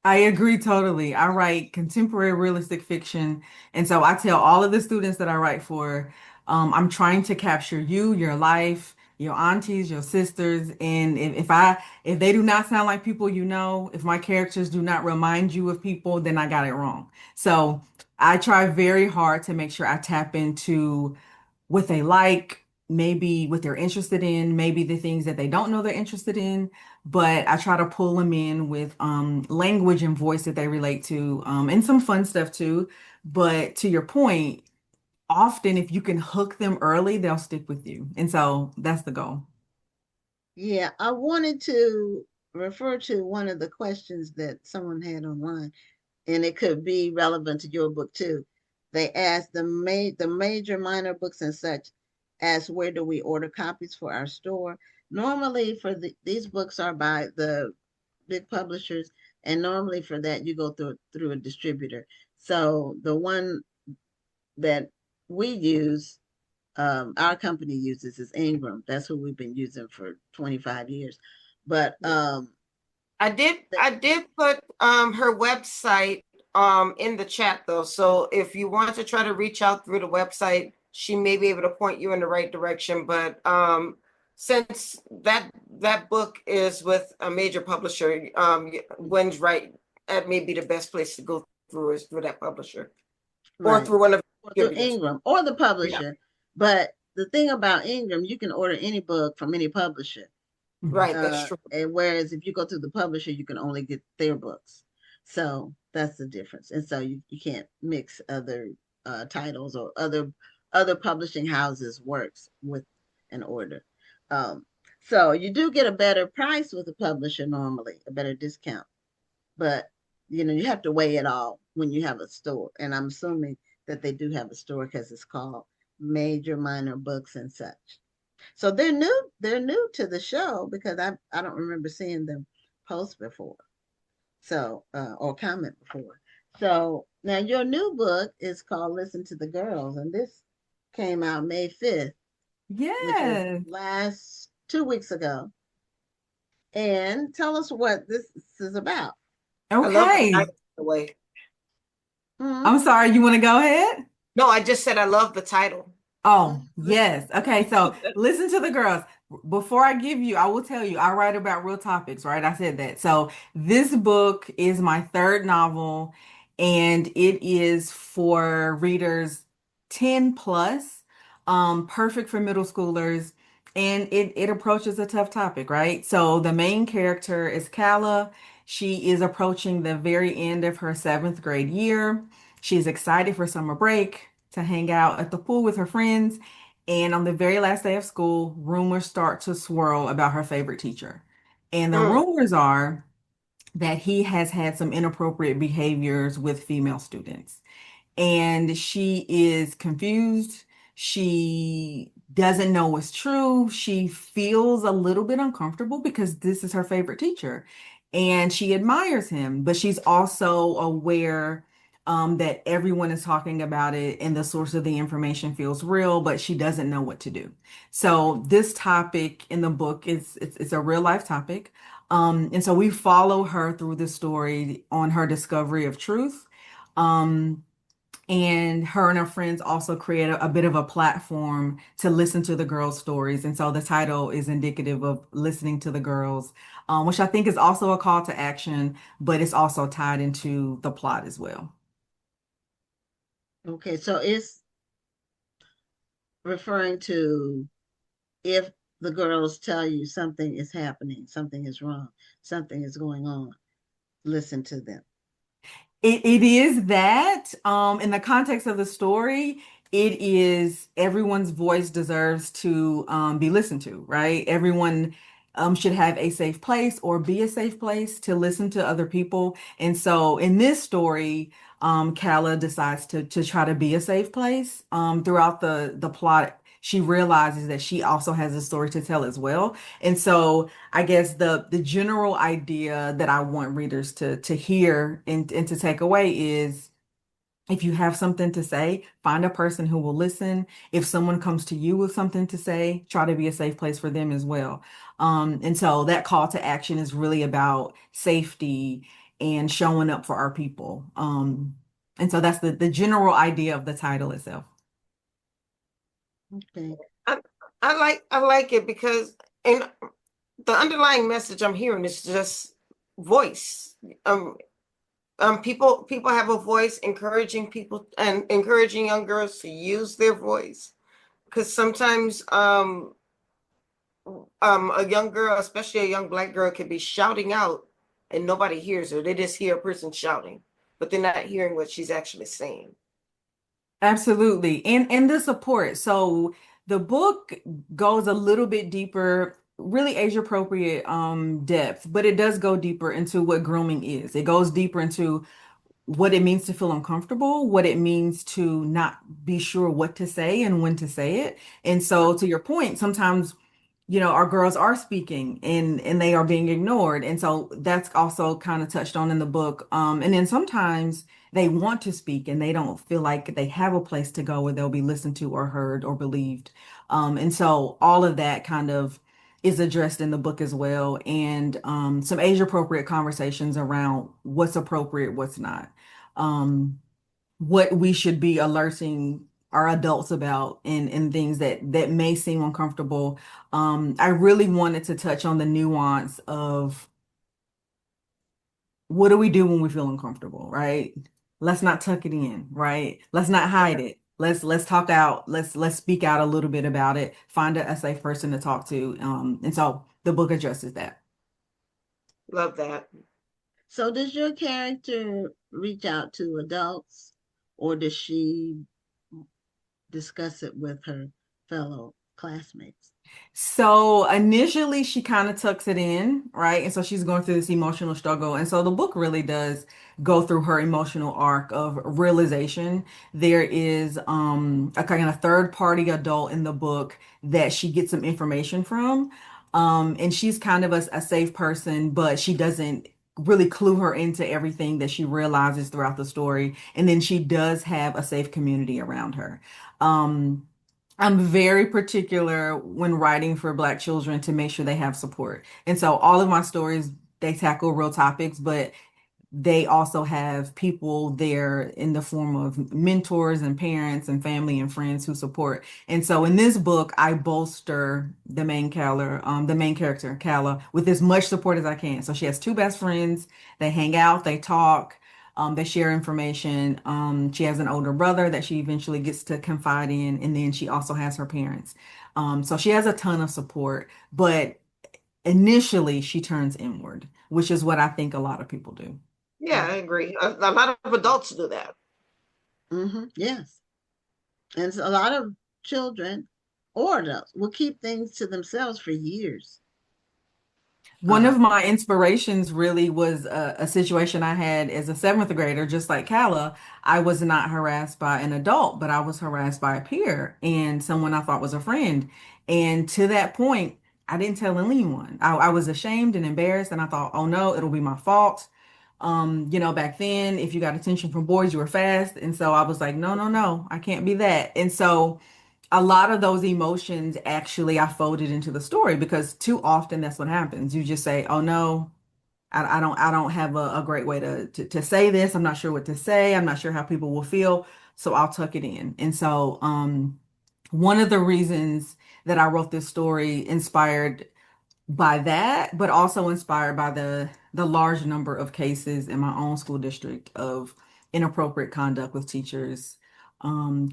I agree totally. I write contemporary realistic fiction. And so I tell all of the students that I write for, I'm trying to capture you, your life, your aunties, your sisters. And if they do not sound like people you know, if my characters do not remind you of people, then I got it wrong. So I try very hard to make sure I tap into what they like, maybe what they're interested in, maybe the things that they don't know they're interested in. But I try to pull them in with language and voice that they relate to, and some fun stuff too. But to your point, often if you can hook them early, they'll stick with you. And so that's the goal. Yeah, I wanted to refer to one of the questions that someone had online, and it could be relevant to your book too. They asked the major minor books and such as where do we order copies for our store? Normally for these books are by the big publishers, and normally for that you go through a distributor. So the one that we use, our company uses is Ingram. That's who we've been using for 25 years. But I did put her website in the chat though. So if you want to try to reach out through the website, she may be able to point you in the right direction. But since that book is with a major publisher, Gwen's right, that may be the best place to go through is through that publisher or right, through one of or the through distributors. Ingram or the Yeah, publisher. But the thing about Ingram, you can order any book from any publisher. Mhm. right, that's true. And whereas if you go through the publisher, you can only get their books. So that's the difference. And so you can't mix other titles or other other publishing houses works with an order. So you do get a better price with a publisher normally, a better discount, but you have to weigh it all when you have a store. And I'm assuming that they do have a store because it's called Major Minor Books and such. So they're new to the show because I don't remember seeing them post before. So or comment before. So now your new book is called Listen to the Girls, and this came out May 5th, which was Yes. last 2 weeks ago. And tell us what this is about. I love the Okay. title, by the way. Hmm. I'm sorry, you want to go ahead? No, I just said I love the title. Oh, yes. Okay, so listen to the girls. Before I give you, I will tell you, I write about real topics, right? I said that. So this book is my third novel, and it is for readers 10 plus, perfect for middle schoolers, and it approaches a tough topic, right? So the main character is Calla. She is approaching the very end of her seventh grade year. She's excited for summer break to hang out at the pool with her friends. And on the very last day of school, rumors start to swirl about her favorite teacher. And the Mm. rumors are that he has had some inappropriate behaviors with female students, and she is confused. She doesn't know what's true. She feels a little bit uncomfortable because this is her favorite teacher and she admires him, but she's also aware that everyone is talking about it and the source of the information feels real, but she doesn't know what to do. So this topic in the book is it's a real life topic. And so we follow her through the story on her discovery of truth. Um, and her and her friends also create a bit of a platform to listen to the girls' stories. And so the title is indicative of listening to the girls, which I think is also a call to action, but it's also tied into the plot as well. Okay, so it's referring to if the girls tell you something is happening, something is wrong, something is going on, listen to them. It is that, in the context of the story, it is everyone's voice deserves to be listened to, right? Everyone should have a safe place or be a safe place to listen to other people. And so in this story, Calla decides to try to be a safe place. Throughout the plot, she realizes that she also has a story to tell as well. And so I guess the general idea that I want readers to hear and to take away is if you have something to say, find a person who will listen. If someone comes to you with something to say, try to be a safe place for them as well. And so that call to action is really about safety and showing up for our people. And so that's the general idea of the title itself. Okay. I, I like it because and the underlying message I'm hearing is just voice. People have a voice, encouraging people and encouraging young girls to use their voice because sometimes a young girl, especially a young Black girl, can be shouting out and nobody hears her. They just hear a person shouting, but they're not hearing what she's actually saying. Absolutely. And the support. So the book goes a little bit deeper, really age appropriate depth, but it does go deeper into what grooming is. It goes deeper into what it means to feel uncomfortable, what it means to not be sure what to say and when to say it. And so to your point, sometimes, our girls are speaking and they are being ignored. And so that's also kind of touched on in the book. And then sometimes they want to speak and they don't feel like they have a place to go where they'll be listened to or heard or believed. And so all of that kind of is addressed in the book as well, and some age appropriate conversations around what's appropriate, what's not, what we should be alerting our adults about, and things that may seem uncomfortable. I really wanted to touch on the nuance of what do we do when we feel uncomfortable, right? Let's not tuck it in, right? Let's not hide it. Let's talk out. Let's speak out a little bit about it. Find a safe person to talk to. And so the book addresses that. Love that. So does your character reach out to adults or does she discuss it with her fellow classmates? So initially, she kind of tucks it in, right? And so she's going through this emotional struggle. And so the book really does go through her emotional arc of realization. There is a kind of third party adult in the book that she gets some information from. And she's kind of a safe person, but she doesn't really clue her into everything that she realizes throughout the story. And then she does have a safe community around her. Um, I'm very particular when writing for Black children to make sure they have support. And so all of my stories, they tackle real topics, but they also have people there in the form of mentors and parents and family and friends who support. And so in this book, I bolster the main character, Calla, with as much support as I can. So she has two best friends. They hang out, they talk, they share information. She has an older brother that she eventually gets to confide in, and then she also has her parents. So she has a ton of support, but initially she turns inward, which is what I think a lot of people do. Yeah, I agree. A lot of adults do that. Yes. And so a lot of children or adults will keep things to themselves for years. One of my inspirations really was a situation I had as a seventh grader, just like Calla. I was not harassed by an adult, but I was harassed by a peer and someone I thought was a friend. And to that point, I didn't tell anyone. I was ashamed and embarrassed, and I thought, oh no, it'll be my fault. Back then, if you got attention from boys, you were fast. And so I was like, no, no, no, I can't be that. And so a lot of those emotions actually I folded into the story because too often that's what happens. You just say, "Oh no, I don't have a great way to say this. I'm not sure what to say. I'm not sure how people will feel, so I'll tuck it in." And so, one of the reasons that I wrote this story inspired by that, but also inspired by the large number of cases in my own school district of inappropriate conduct with teachers,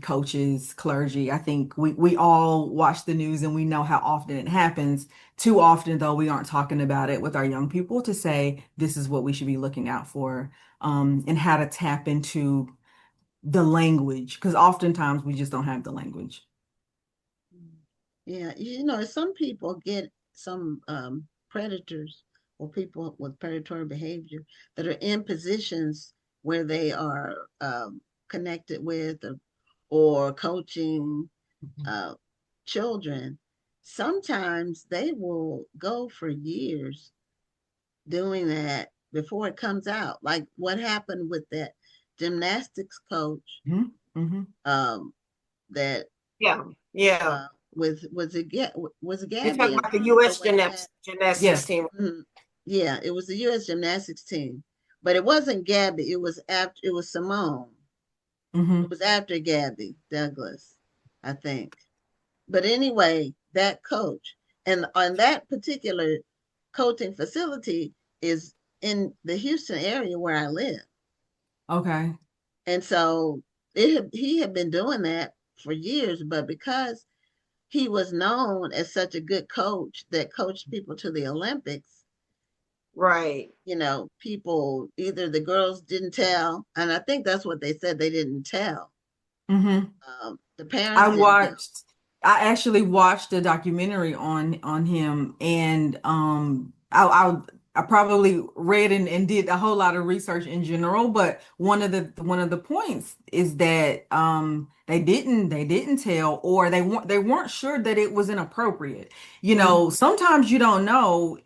coaches, clergy. I think we all watch the news and we know how often it happens. Too often, though, we aren't talking about it with our young people to say this is what we should be looking out for, and how to tap into the language, because oftentimes we just don't have the language. Yeah, some people get some predators or people with predatory behavior that are in positions where they are connected with or coaching children. Sometimes they will go for years doing that before it comes out. Like what happened with that gymnastics coach Mhm, mhm. that Yeah, yeah. was it You're Gabby talking and about the U.S. what had gymnastics Yeah. team. yeah, it was the U.S. gymnastics team, but it wasn't Gabby. It was Simone. It Hmm. was after Gabby Douglas, I think. But anyway, that coach and on that particular coaching facility is in the Houston area where I live. Okay. And so he had been doing that for years, but because he was known as such a good coach that coached people to the Olympics, Right. people, either the girls didn't tell, and I think that's what they said, they didn't tell. Hmm. The parents I didn't tell. watched, I actually watched a documentary on him, and I probably read and did a whole lot of research in general, but one of the points is that they didn't tell, or they weren't sure that it was inappropriate. Sometimes you don't know.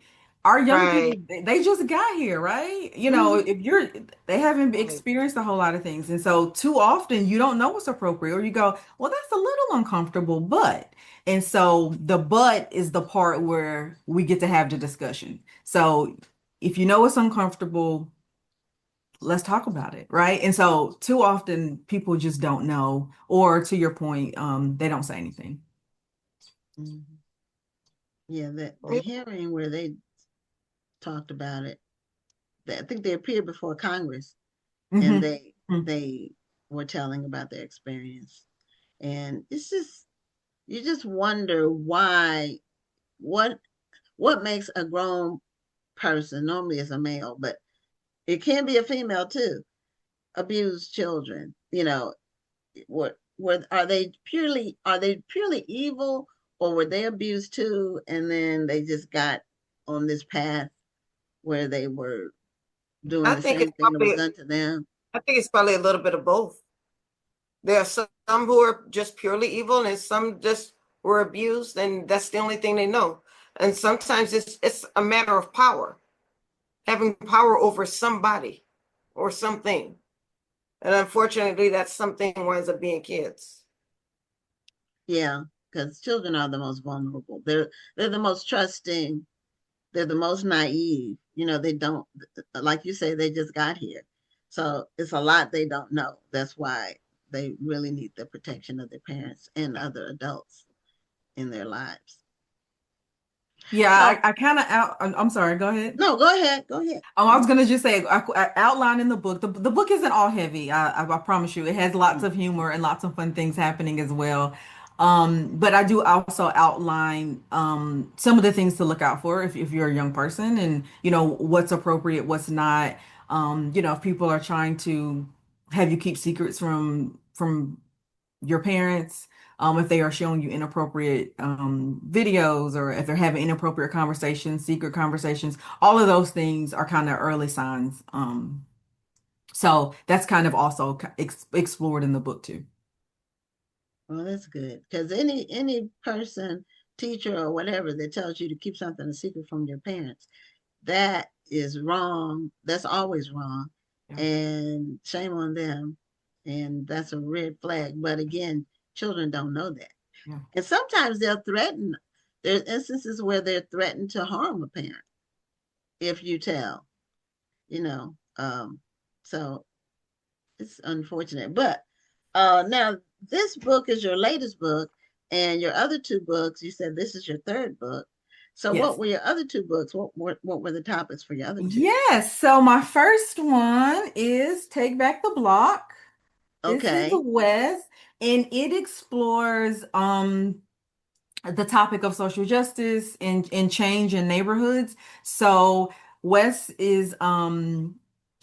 Our young Right. people, they just got here, right? Mhm. If they haven't Right. experienced a whole lot of things. And so too often you don't know what's appropriate, or you go, well, that's a little uncomfortable, but. And so the but is the part where we get to have the discussion. So if you know it's uncomfortable, let's talk about it, right? And so too often people just don't know, or to your point, they don't say anything. Mhm. Yeah, the hearing where they talked about it, I think they appeared before Congress, and Hmm. they were telling about their experience, and it's just you just wonder why what what makes a grown person, normally it's a male, but it can be a female too, abuse children. What are they purely evil, or were they abused too, and then they just got on this path where they were doing I the think same it's thing that was probably done to them? I think it's probably a little bit of both. There are some who are just purely evil, and some just were abused, and that's the only thing they know. And sometimes it's a matter of power, having power over somebody or something. And unfortunately, that something winds up being kids. Yeah, because children are the most vulnerable. They're the most trusting. They're the most naive. They don't, like you say, they just got here. So it's a lot they don't know. That's why they really need the protection of their parents and other adults in their lives. Yeah, So, I kind of I'm sorry, go ahead. no, go ahead. Go ahead. Oh, I was gonna just say, I outline in the book. The book isn't all heavy. I promise you, it has lots of humor and lots of fun things happening as well. But I do also outline some of the things to look out for if you're a young person, and what's appropriate, what's not. If people are trying to have you keep secrets from your parents, if they are showing you inappropriate videos, or if they're having inappropriate conversations, secret conversations, all of those things are kind of early signs. So that's kind of also explored in the book too. Well, that's good, because any person, teacher or whatever, that tells you to keep something a secret from your parents, that is wrong. That's always wrong, Yeah. and shame on them. And that's a red flag. But again, children don't know that. Yeah. And sometimes they'll threaten. There's instances where they're threatened to harm a parent if you tell, you know. So it's unfortunate. But now this book is your latest book, and your other two books, you said this is your third book. So what Yes. were your other two books? What were the topics for your other two? Yes. So my first one is Take Back the Block. This is Okay. Wes, and it explores the topic of social justice and change in neighborhoods. So Wes is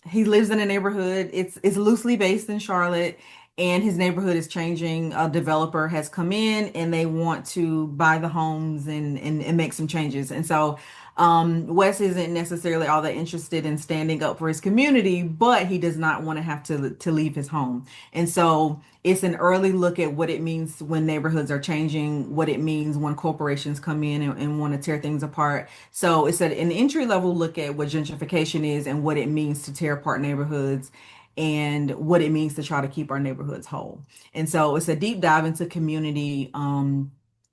he lives in a neighborhood. It's loosely based in Charlotte, and his neighborhood is changing. A developer has come in and they want to buy the homes and make some changes. And so Wes isn't necessarily all that interested in standing up for his community, but he does not want to have to leave his home. And so it's an early look at what it means when neighborhoods are changing, what it means when corporations come in and want to tear things apart. So it's an entry level look at what gentrification is and what it means to tear apart neighborhoods and what it means to try to keep our neighborhoods whole. And so it's a deep dive into community.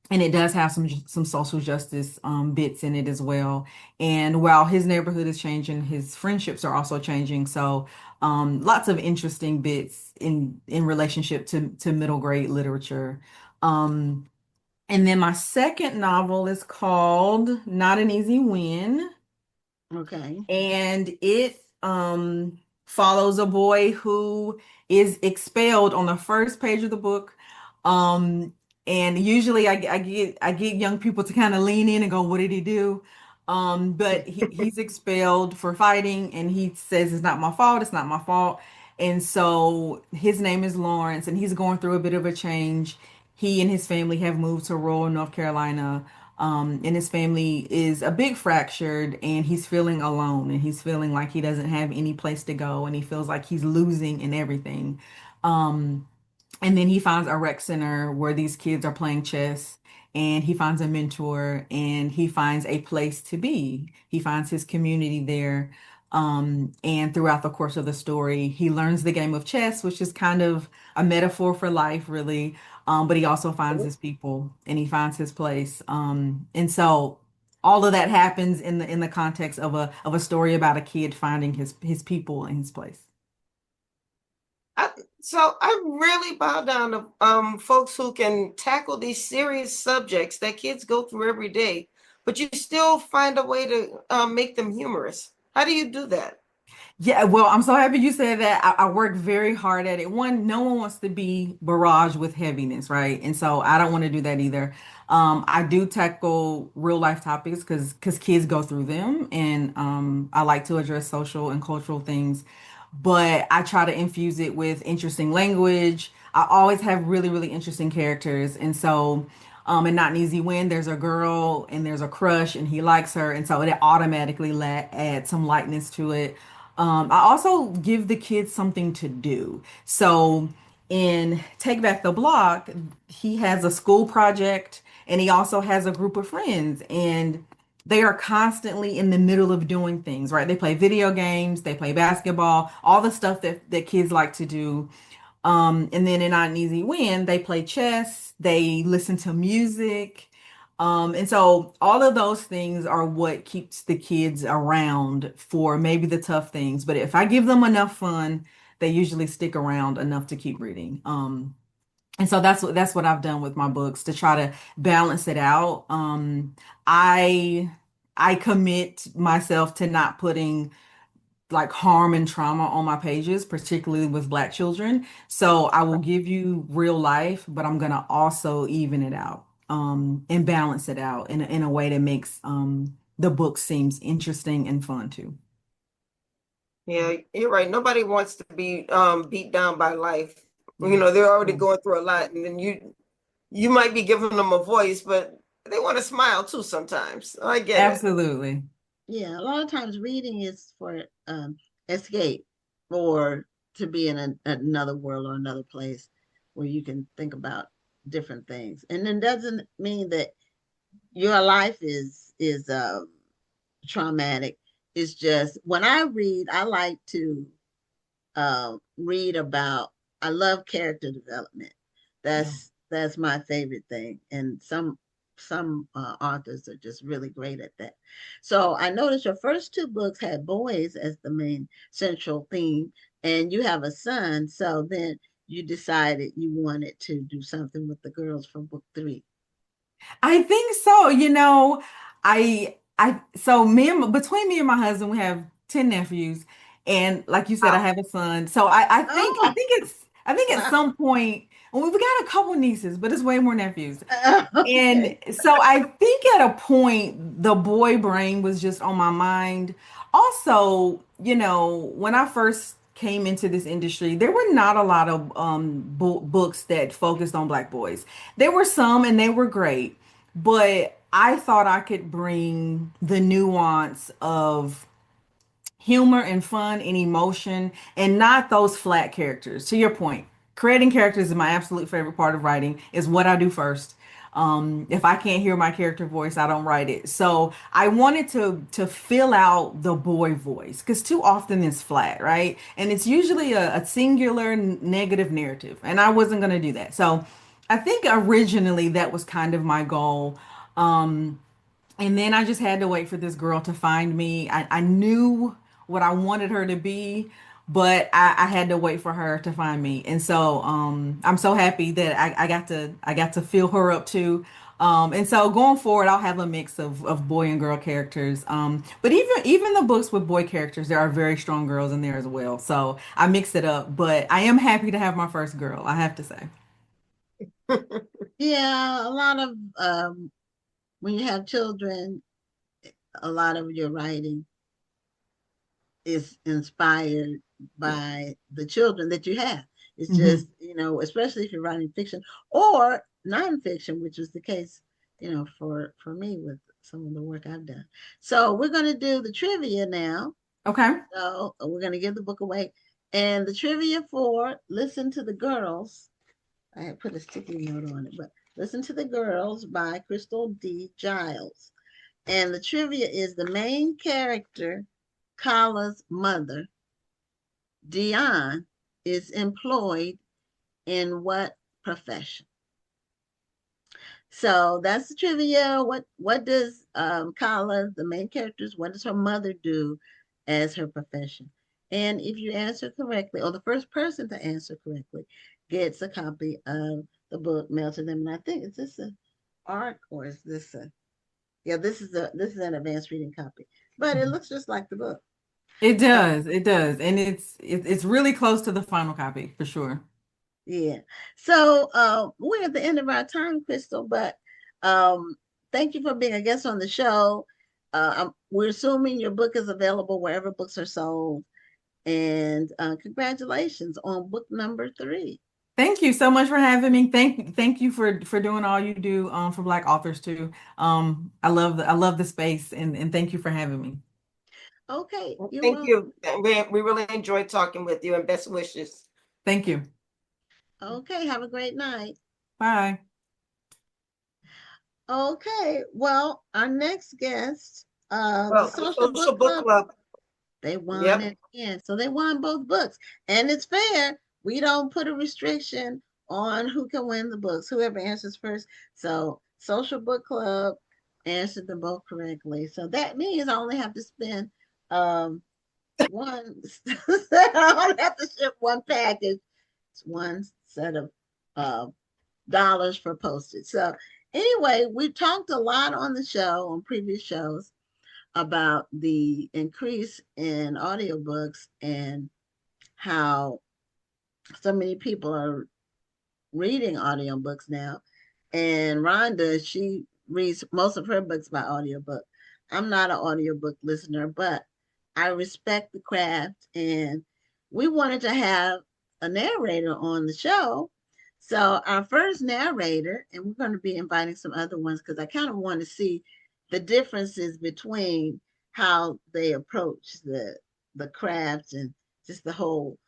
And it does have some social justice bits in it as well. And while his neighborhood is changing, his friendships are also changing. So lots of interesting bits in relationship to middle grade literature. Um, and then my second novel is called Not an Easy Win, Okay. and it follows a boy who is expelled on the first page of the book. Um, and usually I get young people to kind of lean in and go, "What did he do?" But he's expelled for fighting, and he says it's not my fault. It's not my fault. And so his name is Lawrence, and he's going through a bit of a change. He and his family have moved to rural North Carolina, and his family is a bit fractured, and he's feeling alone, and he's feeling like he doesn't have any place to go, and he feels like he's losing in everything. Um, and then he finds a rec center where these kids are playing chess, and he finds a mentor, and he finds a place to be. He finds his community there. And throughout the course of the story, he learns the game of chess, which is kind of a metaphor for life, really. But he also finds his people and he finds his place. And so all of that happens in the context of a story about a kid finding his people and his place. I, so I really bow down to folks who can tackle these serious subjects that kids go through every day, but you still find a way to make them humorous. How do you do that? Yeah, well, I'm so happy you said that. I work very hard at it. One, no one wants to be barraged with heaviness, right? And so I don't want to do that either. I do tackle real life topics because kids go through them, and I like to address social and cultural things. but I try to infuse it with interesting language. I always have really, really interesting characters. And so, in Not an Easy Win, there's a girl and there's a crush and he likes her. And so it automatically adds some lightness to it. I also give the kids something to do. So in Take Back the Block, he has a school project and he also has a group of friends. And they are constantly in the middle of doing things, right? They play video games, they play basketball, all the stuff that kids like to do. And then in Not an Easy Win, they play chess, they listen to music. And so all of those things are what keeps the kids around for maybe the tough things. But if I give them enough fun, they usually stick around enough to keep reading. And so that's what I've done with my books to try to balance it out. I I commit myself to not putting like harm and trauma on my pages, particularly with Black children. So I will give you real life, but I'm gonna also even it out, and balance it out in a way that makes the book seems interesting and fun too. Yeah, you're right. Nobody wants to be beat down by life. You Yeah. know, they're already Yeah. going through a lot, and then you might be giving them a voice, but they want to smile too sometimes. I get it. Absolutely. Yeah, a lot of times reading is for escape or to be in another world or another place where you can think about different things. And it doesn't mean that your life is traumatic. It's just when I read, I like to read about. I love character development. Yeah. That's my favorite thing, and some authors are just really great at that. So I noticed your first two books had boys as the main central theme, and you have a son. So then you decided you wanted to do something with the girls for book three. I think so. So between me and my husband, we have 10 nephews. And like you said, I Wow. have a son. So I Oh, think I think at wow. some point, well, we've got a couple nieces, but it's way more nephews. And Okay. so I think at a point, the boy brain was just on my mind. Also, when I first came into this industry, there were not a lot of books that focused on Black boys. There were some, and they were great, but I thought I could bring the nuance of humor and fun and emotion and not those flat characters. To your point, creating characters is my absolute favorite part of writing, is what I do first. If I can't hear my character voice, I don't write it. So I wanted to fill out the boy voice because too often it's flat, right? And it's usually a singular negative narrative, and I wasn't going to do that. So I think originally that was kind of my goal. And then I just had to wait for this girl to find me. I knew what I wanted her to be, but I had to wait for her to find me. And so I'm so happy that I got to fill her up too. And so going forward, I'll have a mix of boy and girl characters. But even the books with boy characters, there are very strong girls in there as well. So I mix it up. But I am happy to have my first girl, I have to say. Yeah, a lot of when you have children, a lot of your writing is inspired by the children that you have. It's Hmm. just, especially if you're writing fiction or nonfiction, which is the case, for me with some of the work I've done. So we're going to do the trivia now. Okay. So we're going to give the book away. And the trivia for Listen to the Girls, I had put a sticky note on it, but Listen to the Girls by Chrystal D. Giles. And the trivia is the main character, Kala's mother, Dion, is employed in what profession? So that's the trivia. What does Kala, the main characters, what does her mother do as her profession? And if you answer correctly, or the first person to answer correctly gets a copy of the book mailed to them. And I think, is this an ARC or is this a yeah, this is an advanced reading copy. But it looks just like the book. It So does. It does. And it's really close to the final copy for sure. yeah. So we're at the end of our time, Chrystal, but um thank you for being a guest on the show. We're assuming your book is available wherever books are sold. And congratulations on book number 3. Thank you so much for having me. Thank you for doing all you do for Black authors too. I love the space and thank you for having me. Okay, Well, you're thank welcome. you. We really enjoyed talking with you, and best wishes. Thank you. Okay, have a great night. Bye. Okay, well, our next guest, the Well, the Social Social Book Book Club, Club. they won Yep. it again. So they won both books. And it's fair. We don't put a restriction on who can win the books, whoever answers first. So Social Book Club answered them both correctly. So that means I only have to spend one I only have to ship one package. It's one set of dollars for postage. So anyway, we talked a lot on the show, on previous shows, about the increase in audiobooks and how so many people are reading audiobooks now. And Rhonda, she reads most of her books by audiobook. I'm not an audiobook listener, but I respect the craft. And we wanted to have a narrator on the show. So our first narrator, and we're going to be inviting some other ones because I kind of want to see the differences between how they approach the craft and just the whole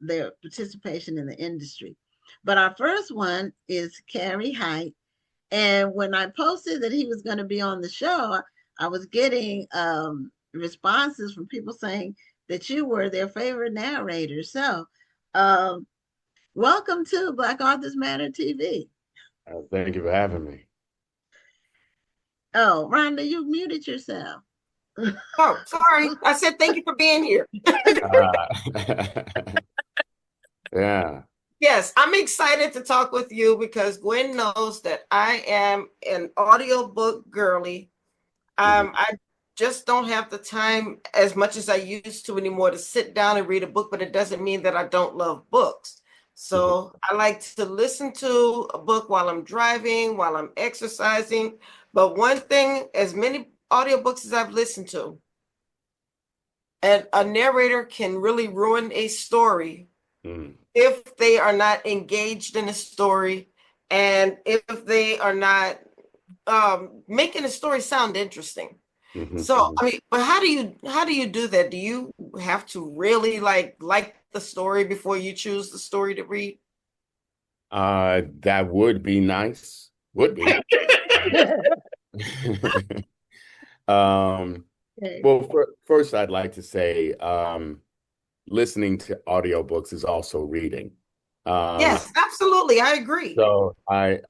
their participation in the industry. But our first one is Cary Hite. And when I posted that he was going to be on the show, I was getting responses from people saying that you were their favorite narrator. So, um, welcome to Black Authors Matter TV. Thank you for having me. Oh, Rhonda, you muted yourself. Oh, sorry. I said thank you for being here. Yeah. Yes, I'm excited to talk with you because Gwen knows that I am an audiobook girly. I just don't have the time as much as I used to anymore to sit down and read a book, but it doesn't mean that I don't love books. So I like to listen to a book while I'm driving, while I'm exercising. But one thing, as many audiobooks as I've listened to, and a narrator can really ruin a story if they are not engaged in a story and if they are not making the story sound interesting. So I mean, but how do you do that? Do you have to really like the story before you choose the story to read? That would be nice. Would be. Well, first I'd like to say listening to audiobooks is also reading. Yes, absolutely. I agree. So I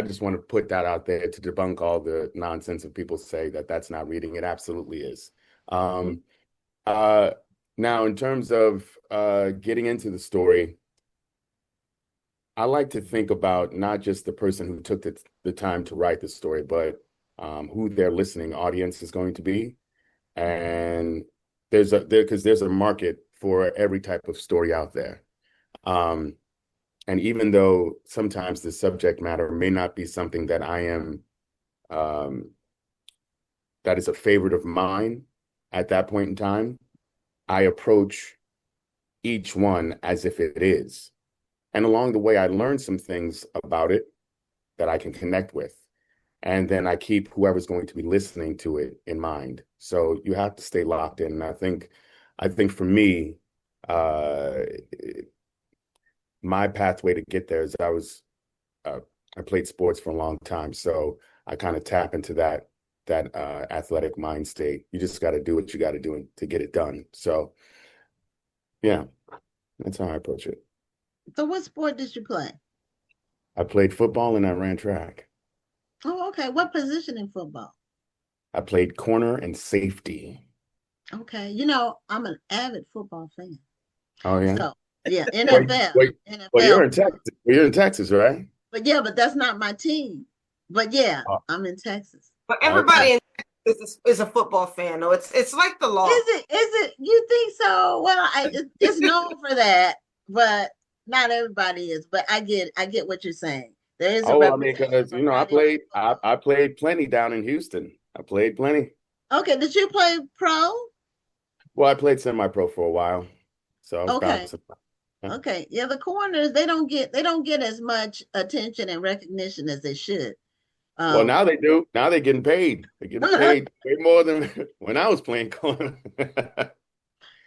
just want to put that out there to debunk all the nonsense of people say that that's not reading. It absolutely is. Now, in terms of getting into the story, I like to think about not just the person who took the time to write the story, but who their listening audience is going to be. And there's a market for every type of story out there. And even though sometimes the subject matter may not be something that I am, that is a favorite of mine at that point in time, I approach each one as if it is. And along the way, I learn some things about it that I can connect with. And then I keep whoever's going to be listening to it in mind. So you have to stay locked in. And I think for me, my pathway to get there is I played sports for a long time. So I kind of tap into that athletic mind state. You just got to do what you got to do to get it done. So yeah, that's how I approach it. So what sport did you play? I played football and I ran track. Oh, okay. What position in football? I played corner and safety. Okay. You know, I'm an avid football fan. Oh yeah. So yeah, NFL. NFL. Well, you're in Texas. You're in Texas, right? But yeah, but that's not my team. But yeah, Oh. I'm in Texas. But everybody in Texas is a football fan, though. It's like the law. Is it? You think so? Well, it's known for that, but not everybody is. But I get what you're saying. There is a I mean, because I played plenty down in Houston. I played plenty. Okay, did you play pro? Well, I played semi-pro for a while, so I was Okay. bouncing. Yeah. Okay. Yeah, the corners, they don't get as much attention and recognition as they should. Well, Um now they do. Now they're getting paid. They're getting paid way more than when I was playing corner.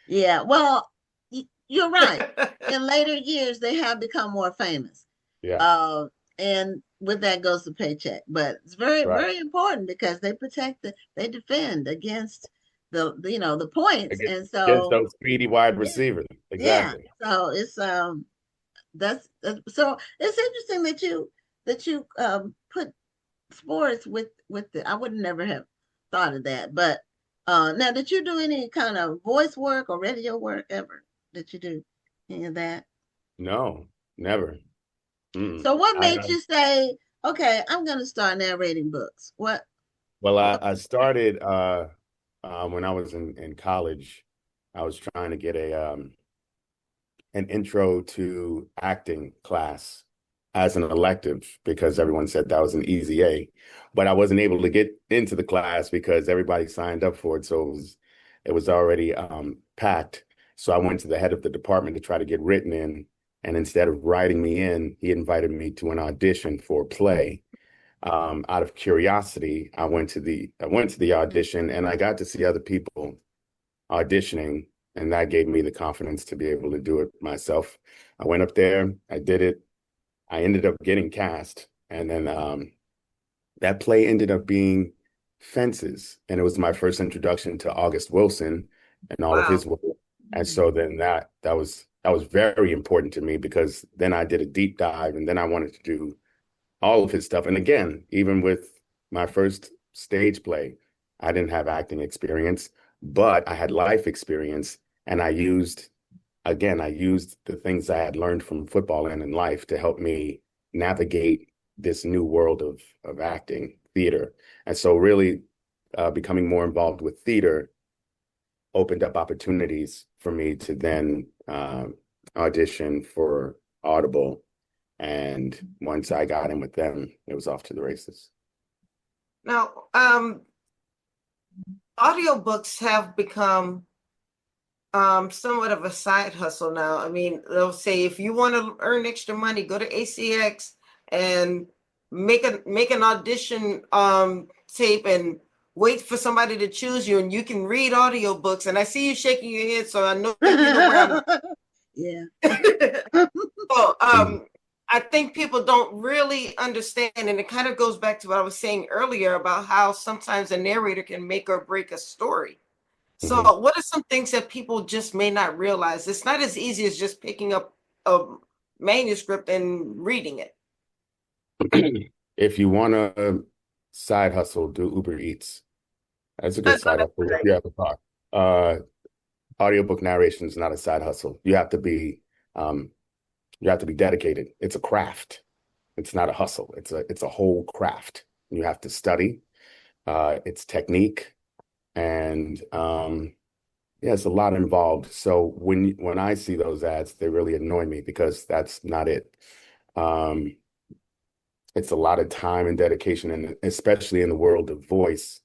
yeah, well, you're right. In later years, they have become more famous. Yeah, And with that goes the paycheck. But it's very, right. very important because they defend against the points. Against, And against so those speedy wide yeah, receivers. yeah. Exactly. So it's so it's interesting that you put sports with the I would never have thought of that. But now did you do any kind of voice work or radio work ever? Did you do any of that? No, never. Mm. So what I made you say, okay, I'm gonna start narrating books? well, What I started when I was in college. I was trying to get an intro to acting class as an elective because everyone said that was an easy A. But I wasn't able to get into the class because everybody signed up for it. So it was already packed. So I went to the head of the department to try to get written in. And instead of writing me in, he invited me to an audition for a play. Out of curiosity, I went to the audition and I got to see other people auditioning, and that gave me the confidence to be able to do it myself. I went up there, I did it. I ended up getting cast, and then that play ended up being Fences, and it was my first introduction to August Wilson and all of his Wow. work. And so then that was very important to me because then I did a deep dive, and then I wanted to do all of his stuff. And again, even with my first stage play, I didn't have acting experience, but I had life experience. And I used the things I had learned from football and in life to help me navigate this new world of acting, theater. And so really becoming more involved with theater opened up opportunities for me to then audition for Audible. And once I got in with them, it was off to the races. Now, audiobooks have become somewhat of a side hustle now. I mean, they'll say if you want to earn extra money, go to ACX and make an audition tape and wait for somebody to choose you, and you can read audiobooks. And I see you shaking your head, so I know you know where I'm. yeah. So Mhm. I think people don't really understand, and it kind of goes back to what I was saying earlier about how sometimes a narrator can make or break a story. Mhm. So, what are some things that people just may not realize? It's not as easy as just picking up a manuscript and reading it. If you want a side hustle, do Uber Eats. That's a good That's side not hustle if you have a car. Uh, Audiobook narration is not a side hustle. Um, you have to be dedicated. It's a craft. It's not a hustle. It's a whole craft. You have to study. It's technique, and yeah, it's a lot involved. So when I see those ads, they really annoy me because that's not it. Um, it's a lot of time and dedication, and especially in the world of voice,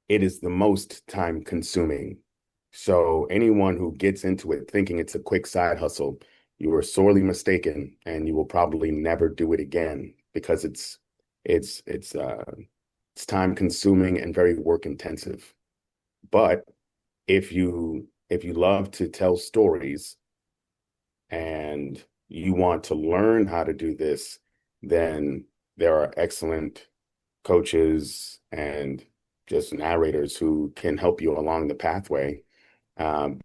it is the most time consuming. So anyone who gets into it thinking it's a quick side hustle, you are sorely mistaken, and you will probably never do it again because it's it's uh it's time consuming and very work intensive. But if you love to tell stories and you want to learn how to do this, then there are excellent coaches and just narrators who can help you along the pathway.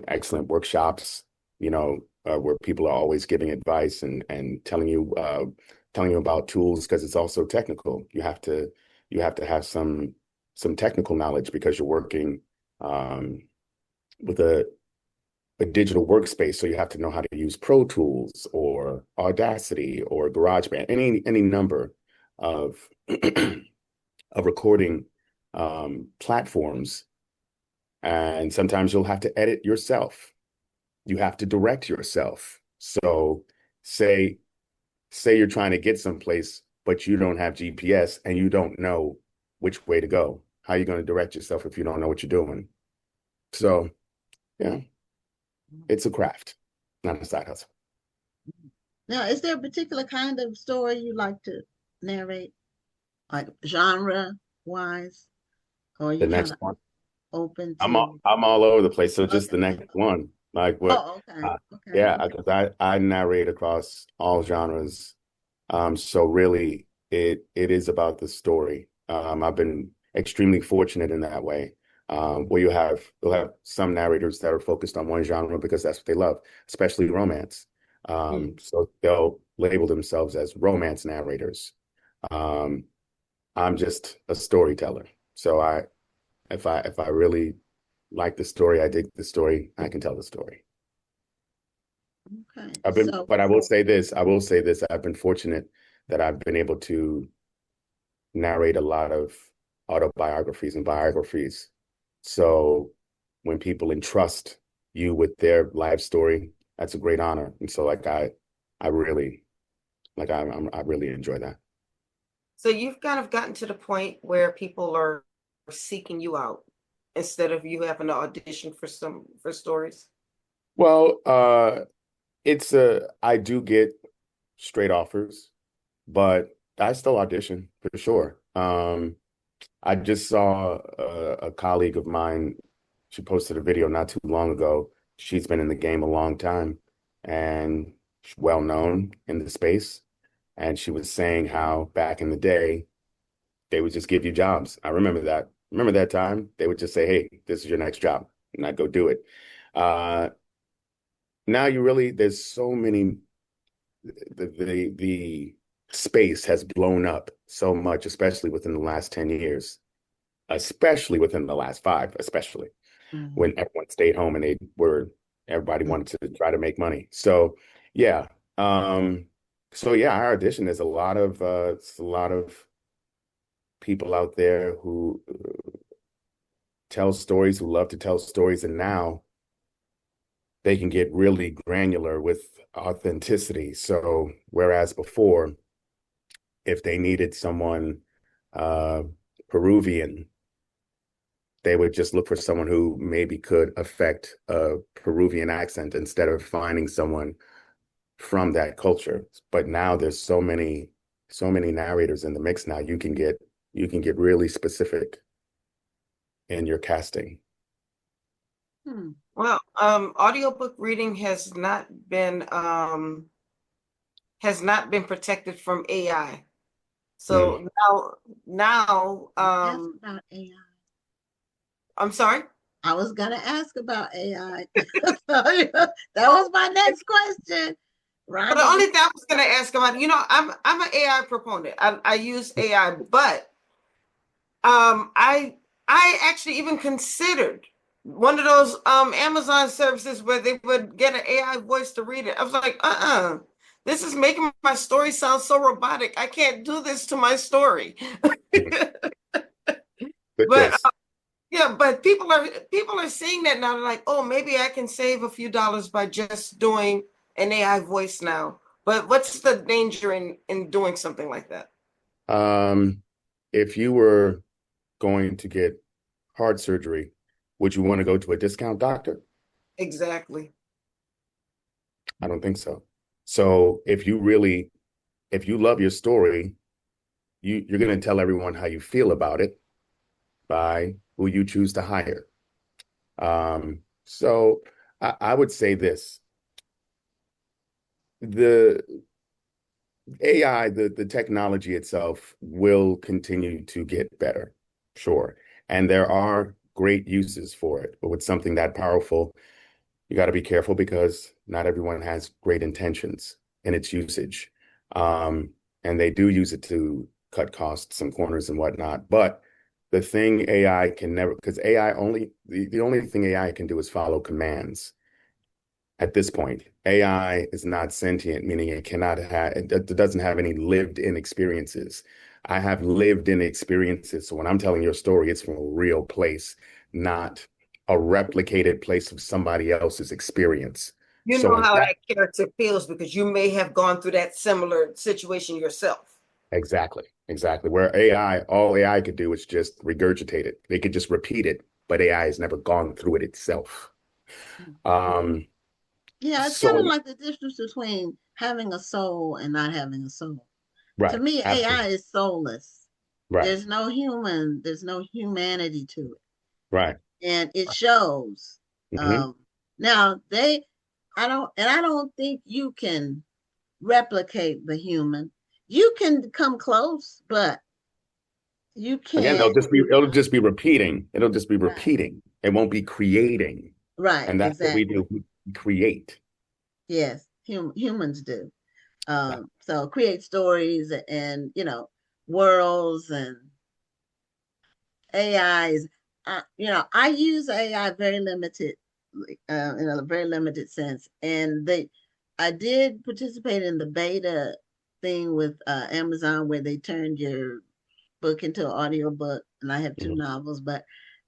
Excellent workshops, where people are always giving advice and telling you about tools because it's also technical. You have to have some technical knowledge because you're working with a digital workspace. So you have to know how to use Pro Tools or Audacity or GarageBand, any number of of recording platforms. And sometimes you'll have to edit yourself. You have to direct yourself. So say say you're trying to get someplace, but you don't have GPS and you don't know which way to go. How are you going to direct yourself if you don't know what you're doing? So yeah, it's a craft, not a side hustle. Now, is there a particular kind of story you like to narrate, like genre wise, or are The you kind next of one, open I'm to? all over the place. So just the Okay. next one, like what? Oh, okay. Uh, Okay. yeah, because I narrate across all genres. So really, it is about the story. I've been extremely fortunate in that way, where you'll have some narrators that are focused on one genre because that's what they love, especially romance. Mm. So they'll label themselves as romance narrators. Um, I'm just a storyteller. So if I really like the story, I dig the story, I can tell the story. Okay. So, But I will say this, I've been fortunate that I've been able to narrate a lot of autobiographies and biographies. So when people entrust you with their life story, that's a great honor. And so I really, I really enjoy that. So you've kind of gotten to the point where people are seeking you out instead of you having to audition for stories. Well, I do get straight offers, but I still audition for sure. I just saw a colleague of mine. She posted a video not too long ago. She's been in the game a long time and she's well known in the space. And she was saying how back in the day, they would just give you jobs. I remember that. Remember that time? They would just say, "Hey, this is your next job," and I'd go do it. Uh, Now there's so many, the space has blown up so much, especially within the last 10 years, especially within the last five, especially mhm. when everyone stayed home and everybody Mm. wanted to try to make money. So yeah. Um, so yeah, our audition, there's it's a lot of people out there who tell stories, who love to tell stories, and now they can get really granular with authenticity. So whereas before, if they needed someone uh, Peruvian, they would just look for someone who maybe could affect a Peruvian accent instead of finding someone from that culture. But now there's so many narrators in the mix now. You can get really specific in your casting. Hmm. Well, audiobook reading has not been protected from AI. Mm. So now Ask about AI. I'm sorry. I was gonna ask about AI. So, yeah, that was my next question. But the Rhonda, only thing I was going to ask about, I'm an AI proponent. I use AI, but I actually even considered one of those Amazon services where they would get an AI voice to read it. I was like, this is making my story sound so robotic. I can't do this to my story. Good But choice. yeah, but people are seeing that now. They're like, oh, maybe I can save a few dollars by just doing an AI voice now. But what's the danger in doing something like that? Um, if you were going to get heart surgery, would you want to go to a discount doctor? Exactly. I don't think so. So if you love your story, you're going to tell everyone how you feel about it by who you choose to hire. So I would say this, the AI, the technology itself will continue to get better, sure. And there are great uses for it, but with something that powerful, you got to be careful because not everyone has great intentions in its usage. And they do use it to cut costs and corners and whatnot. But the thing AI can never, because the only thing AI can do is follow commands. At this point, AI is not sentient, meaning it doesn't have any lived in experiences. I have lived in experiences. So when I'm telling your story, it's from a real place, not a replicated place of somebody else's experience. You So know in how that, that character feels because you may have gone through that similar situation yourself. exactly. Where all AI could do is just regurgitate it. They could just repeat it. but AI has never gone through it itself. Um, Yeah, it's kind of so like the difference between having a soul and not having a soul. To right, me, AI absolutely, is soulless. right, There's no humanity to it. right. And it shows. Hmm. Um, now I don't think you can replicate the human. You can come close, but you Again, can't. it'll just be repeating. It'll just be Right, repeating. It won't be creating. right, And that's what we exactly. do. We create. Yes, humans do. Yeah. So create stories and worlds and AIs. I use AI very limited, in a very limited sense. And I did participate in the beta thing with Amazon where they turned your book into an audiobook, and I have two Mhm. novels, but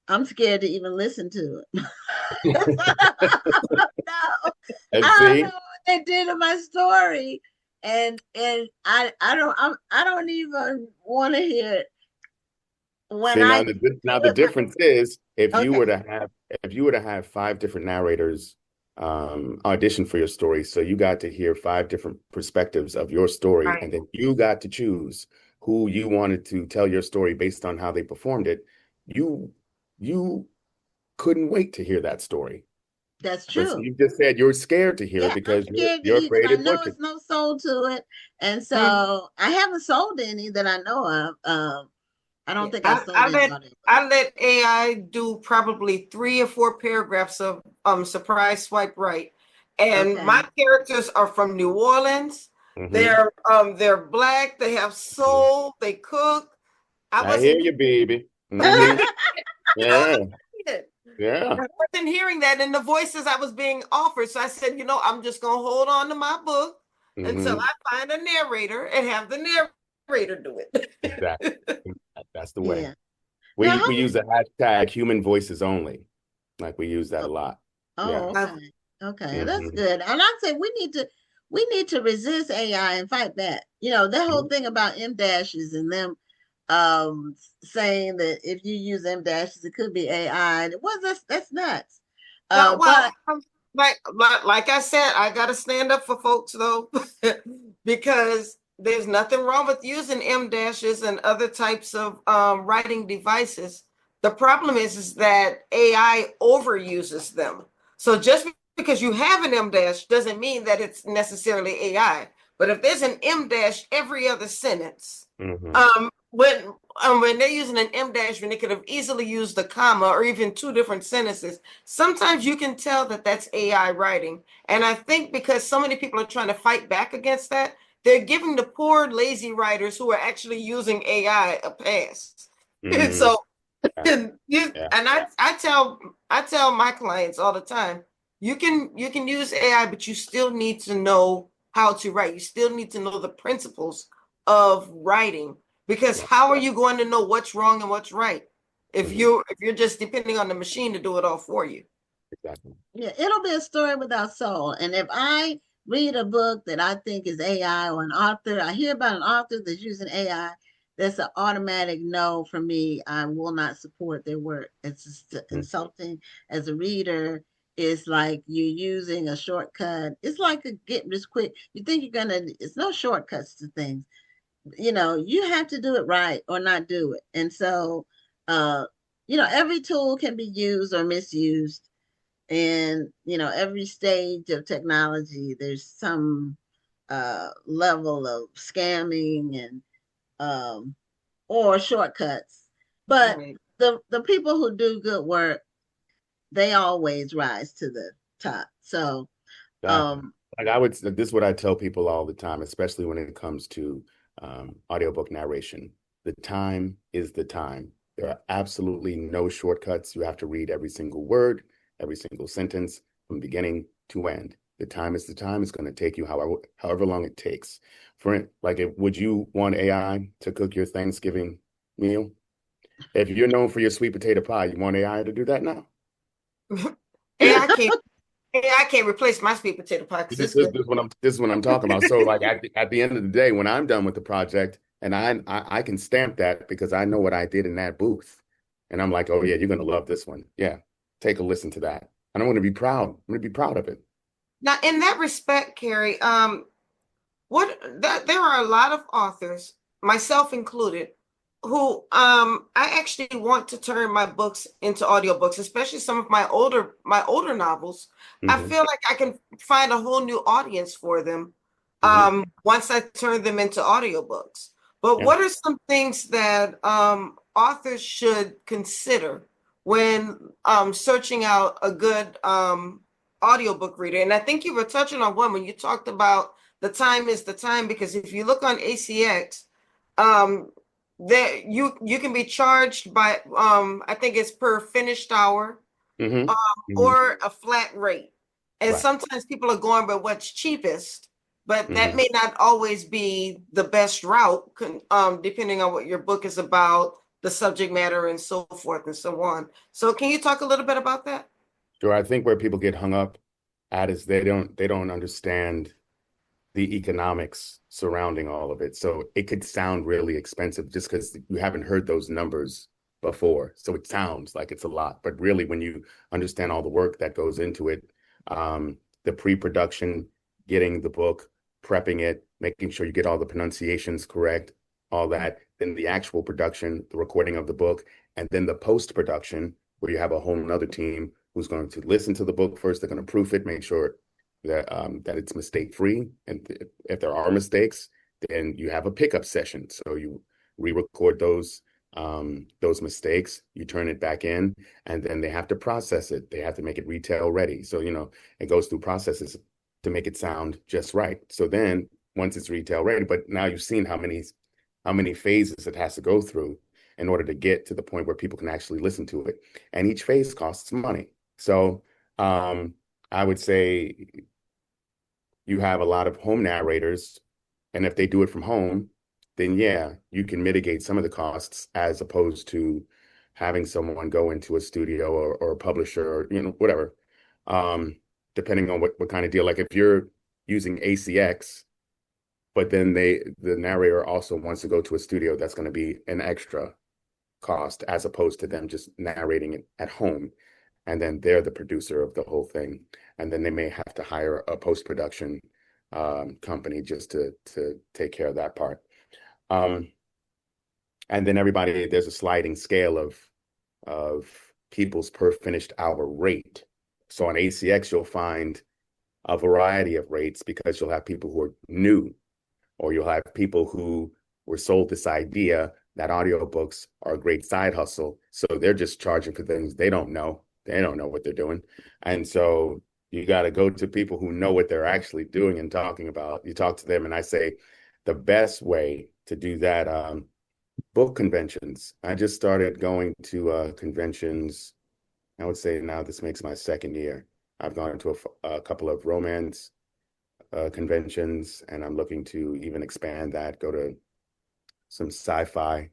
I'm scared to even listen to it. No, And I don't know see, what they did to my story, and I don't even want to hear it when see I now the with my difference is okay, if you were to have five different narrators audition for your story, so you got to hear five different perspectives of your story, Right. and then you got to choose who you wanted to tell your story based on how they performed it. You couldn't wait to hear that story. that's But true. you just said you're scared to hear it Yeah, I'm because scared to you're eat because afraid I it know butchered. it's no soul to it, and Mhm. so I haven't sold any that I know of. I don't Yeah. think I sold I any let audiobook. AI do probably 3 or 4 paragraphs of surprise swipe right. And my Okay. characters are from New Orleans. Hmm. They're black, they have soul, they cook. I I hear wasn't you, baby. I Hmm. you know, Yeah, I yeah. wasn't hearing that in the voices I was being offered. So I said, I'm just gonna hold on to my book until Hmm. I find a narrator and have the narrator do Exactly. it. That's the way. Yeah. Now, We use the hashtag human voices only. Like we use that a lot. oh, Yeah. okay. Okay, that's Hmm. good. And I say we need to resist AI and fight back. That whole thing about M dashes and them saying that if you use M dashes, it could be AI. Well, that's nuts. No, well, But like I said, I gotta stand up for folks though, because there's nothing wrong with using M dashes and other types of writing devices. The problem is that AI overuses them. So just because you have an M dash doesn't mean that it's necessarily AI. But if there's an M dash every other sentence, Hmm. when they're using an M dash when they could have easily used a comma or even two different sentences, sometimes you can tell that that's AI writing. And I think because so many people are trying to fight back against that, they're giving the poor lazy writers who are actually using AI a pass. Hmm. So Yeah. and Yeah. I tell my clients all the time, you can use AI, but you still need to know how to write. You still need to know the principles of writing, because Yeah. how are you going to know what's wrong and what's right Hmm. if you're just depending on the machine to do it all for you? Exactly. yeah, it'll be a story without soul. And if I read a book that I think is AI or an author, I hear about an author that's using AI, that's an automatic no for me. I will not support their work. It's just Mhm. insulting as a reader. It's like you're using a shortcut. It's like a get rich quick. You think it's no shortcuts to things. You have to do it right or not do it. And so, uh, every tool can be used or misused, and every stage of technology there's some level of scamming and or shortcuts, but Right. the people who do good work, they always rise to the top. So Exactly. um Like this is what I tell people all the time, especially when it comes to audiobook narration. The time is the time. There are absolutely no shortcuts. You have to read every single word, every single sentence from beginning to end. The time is the time. It's going to take you however long it takes. Would you want AI to cook your Thanksgiving meal? If you're known for your sweet potato pie, you want AI to do that now? AI can't AI can't replace my sweet potato pie because This, it's this, good. this is what I'm talking about. So like at the end of the day, when I'm done with the project, and I can stamp that because I know what I did in that booth. And I'm like, oh yeah, you're gonna love this one. Yeah, take a listen to that. And I want to be proud. I'm gonna be proud of it. Now, in that respect, Cary, there are a lot of authors, myself included, who I actually want to turn my books into audiobooks, especially some of my older novels. I Hmm. feel like I can find a whole new audience for them Hmm. once I turn them into audiobooks. But Yeah. what are some things that authors should consider when searching out a good audiobook reader? And I think you were touching on one when you talked about the time is the time, because if you look on ACX, there you can be charged by I think it's per finished hour, Hmm. um, Hmm. or a flat rate. And Right. sometimes people are going by what's cheapest, but that Hmm. may not always be the best route, depending on what your book is about, the subject matter, and so forth and so on. So can you talk a little bit about that? Sure. I think where people get hung up at is they don't understand the economics surrounding all of it. So it could sound really expensive just because you haven't heard those numbers before. So it sounds like it's a lot, but really when you understand all the work that goes into it, the pre-production, getting the book, prepping it, making sure you get all the pronunciations correct, all that, then the actual production, the recording of the book, and then the post-production where you have a whole nother team who's going to listen to the book first. They're going to proof it, make sure that it's mistake free, and if there are mistakes, then you have a pickup session. So you re-record those mistakes, you turn it back in, and then they have to process it. They have to make it retail ready. So it goes through processes to make it sound just right. So then once it's retail ready, but now you've seen how many phases it has to go through in order to get to the point where people can actually listen to it, and each phase costs money. So I would say you have a lot of home narrators, and if they do it from home, then yeah, you can mitigate some of the costs as opposed to having someone go into a studio or a publisher or whatever. Um, Depending on what kind of deal. Like if you're using ACX, but then the narrator also wants to go to a studio, that's going to be an extra cost as opposed to them just narrating it at home. And then they're the producer of the whole thing. And then they may have to hire a post-production company just to take care of that part. Um, and then there's a sliding scale of people's per finished hour rate. So on ACX, you'll find a variety of rates because you'll have people who are new, or you'll have people who were sold this idea that audiobooks are a great side hustle. So they're just charging for things they don't know. They don't know what they're doing. And so you got to go to people who know what they're actually doing and talking about. You talk to them, and I say the best way to do that, book conventions. I just started going to conventions. I would say now this makes my second year. I've gone to a couple of romance conventions, and I'm looking to even expand that, go to some sci-fi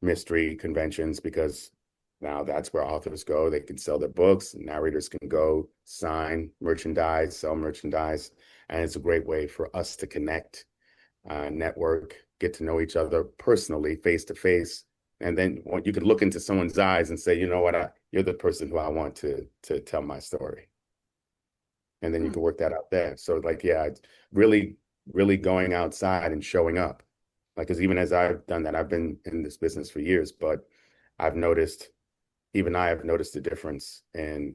mystery conventions, because now that's where authors go. They can sell their books, narrators can go sign merchandise, sell merchandise, and it's a great way for us to connect, network, get to know each other personally, face to face. And then you could look into someone's eyes and say, you know what, you're the person who I want to tell my story. And then you Hmm. can work that out there. So like, yeah, it's really, really going outside and showing up. Like, because even as I've done that, I've been in this business for years, but I've noticed, even I have noticed a difference in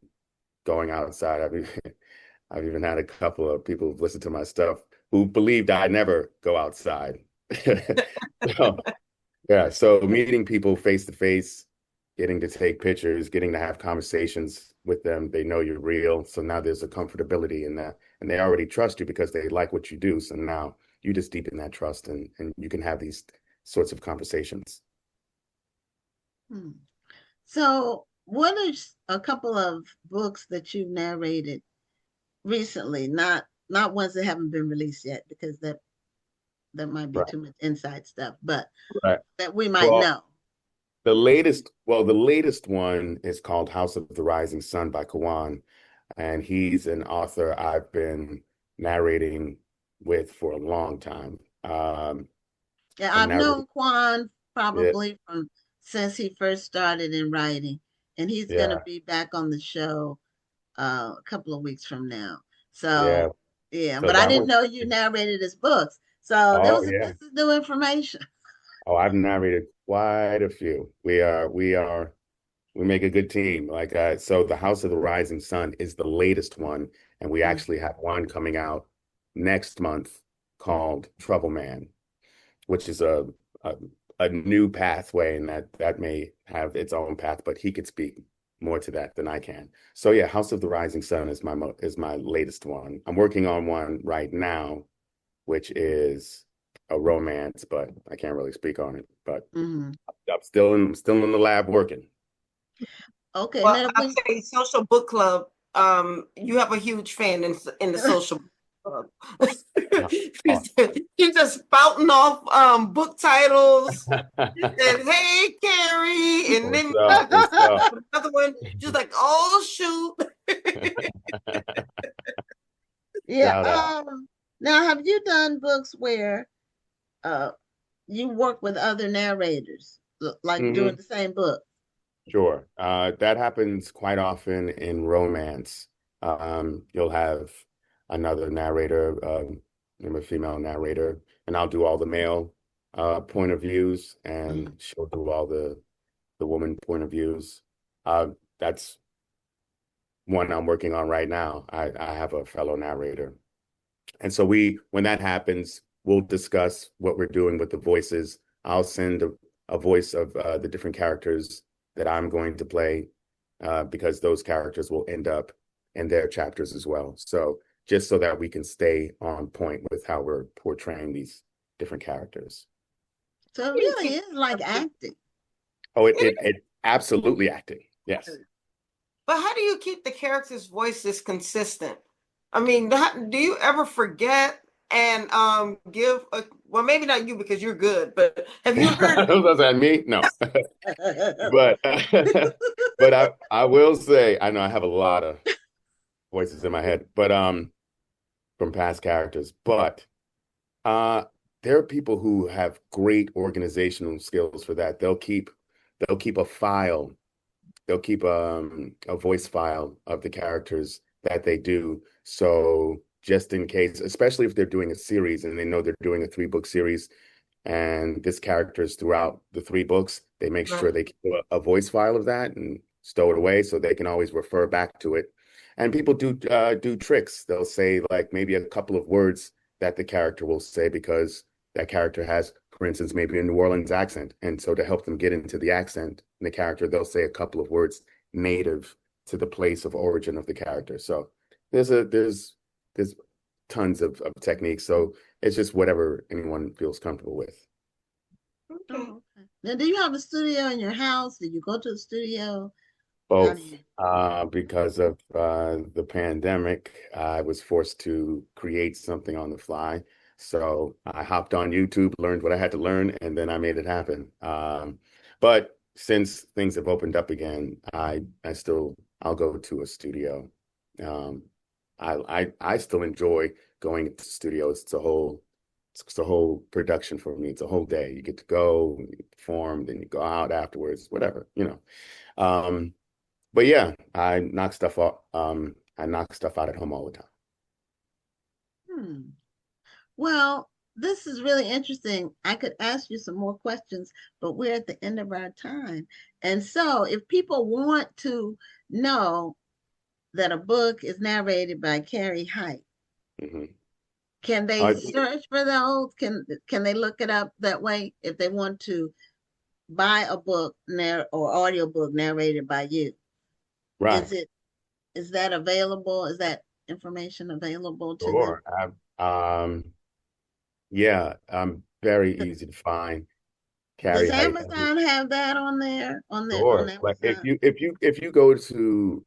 going outside. I've even had a couple of people who've listened to my stuff who believed I never go outside. So, yeah, so meeting people face to face, getting to take pictures, getting to have conversations with them, they know you're real. So now there's a comfortability in that, and they already trust you because they like what you do. So now you just deepen that trust, and you can have these sorts of conversations. Hmm. So, what are a couple of books that you narrated recently? Not ones that haven't been released yet, because that might be Right. too much inside stuff, but Right. that we might Well, know. the latest one is called House of the Rising Sun by Kawan, and he's an author I've been narrating with for a long time. Yeah, I've I've narrated, known Quan yeah, probably from since he first started in writing, and he's going to Yeah, be back on the show a couple of weeks from now. yeah. So yeah, So but I that didn't was, know you narrated his books. So oh this yeah. is new information. Oh, I've narrated quite a few. We make a good team. Like so the House of the Rising Sun is the latest one, and we Mm. actually have one coming out next month called Trouble Man, which is a, a new pathway, and that may have its own path, but he could speak more to that than I can. So yeah, House of the Rising Sun is my latest one. I'm working on one right now, which is a romance, but I can't really speak on it. But Mhm. I'm still in the lab working. Okay, Well, now I'll say Social Book Club. You have a huge fan in the Social Book Club. Uh, uh, He's just spouting off book titles. He said, "Hey, Cary," and what's then up? What's up? another one, just like, "Oh shoot." yeah. Shout out. Now have you done books where uh you work with other narrators, like doing Hmm. the same book? Sure. That happens quite often in romance. You'll have another narrator, I'm a female narrator, and I'll do all the male point of views, Mm. and she'll do all the woman point of views. That's one I'm working on right now. I have a fellow narrator. And so when that happens, we'll discuss what we're doing with the voices. I'll send a voice of the different characters that I'm going to play, because those characters will end up in their chapters as well. So just so that we can stay on point with how we're portraying these different characters. So it You really keep- is like acting. Oh, it absolutely acting. Yes. But how do you keep the characters' voices consistent? I mean, do you ever forget and give a, well, maybe not you because you're good, but have you heard Does that mean? No. But but I will say I know I have a lot of voices in my head, but from past characters. But uh there are people who have great organizational skills for that. They'll keep a file. They'll keep a voice file of the characters that they do. So just in case, especially if they're doing a series and they know they're doing a 3 book series, and this character is throughout the 3 books, they make sure they keep a voice file of that and stow it away so they can always refer back to it. And people do tricks. They'll say like maybe a couple of words that the character will say because that character has, for instance, maybe a New Orleans accent. And so to help them get into the accent in the character, they'll say a couple of words native to the place of origin of the character. So there's tons of techniques. So it's just whatever anyone feels comfortable with. Okay. Oh, okay. Now, do you have a studio in your house? Do you go to the studio? How do Both, you? because of the pandemic, I was forced to create something on the fly. So I hopped on YouTube, learned what I had to learn, and then I made it happen. But since things have opened up again, I'll go to a studio. Um, I still enjoy going to studios. It's a whole production for me. It's a whole day. You get to go, you perform, then you go out afterwards, whatever. Um, but yeah, I knock stuff out at home all the time. Hmm. Well, this is really interesting. I could ask you some more questions, but we're at the end of our time. And so, if people want to know that a book is narrated by Cary Hite, Hmm. can they Uh, search for those? Can they look it up that way if they want to buy a book or audiobook narrated by you? right. Is it is that available? Is that information available to them? Sure. Yeah, very easy to find. Does Cary Hite. Amazon have that on there on Sure. Like if Amazon? you if you if you go to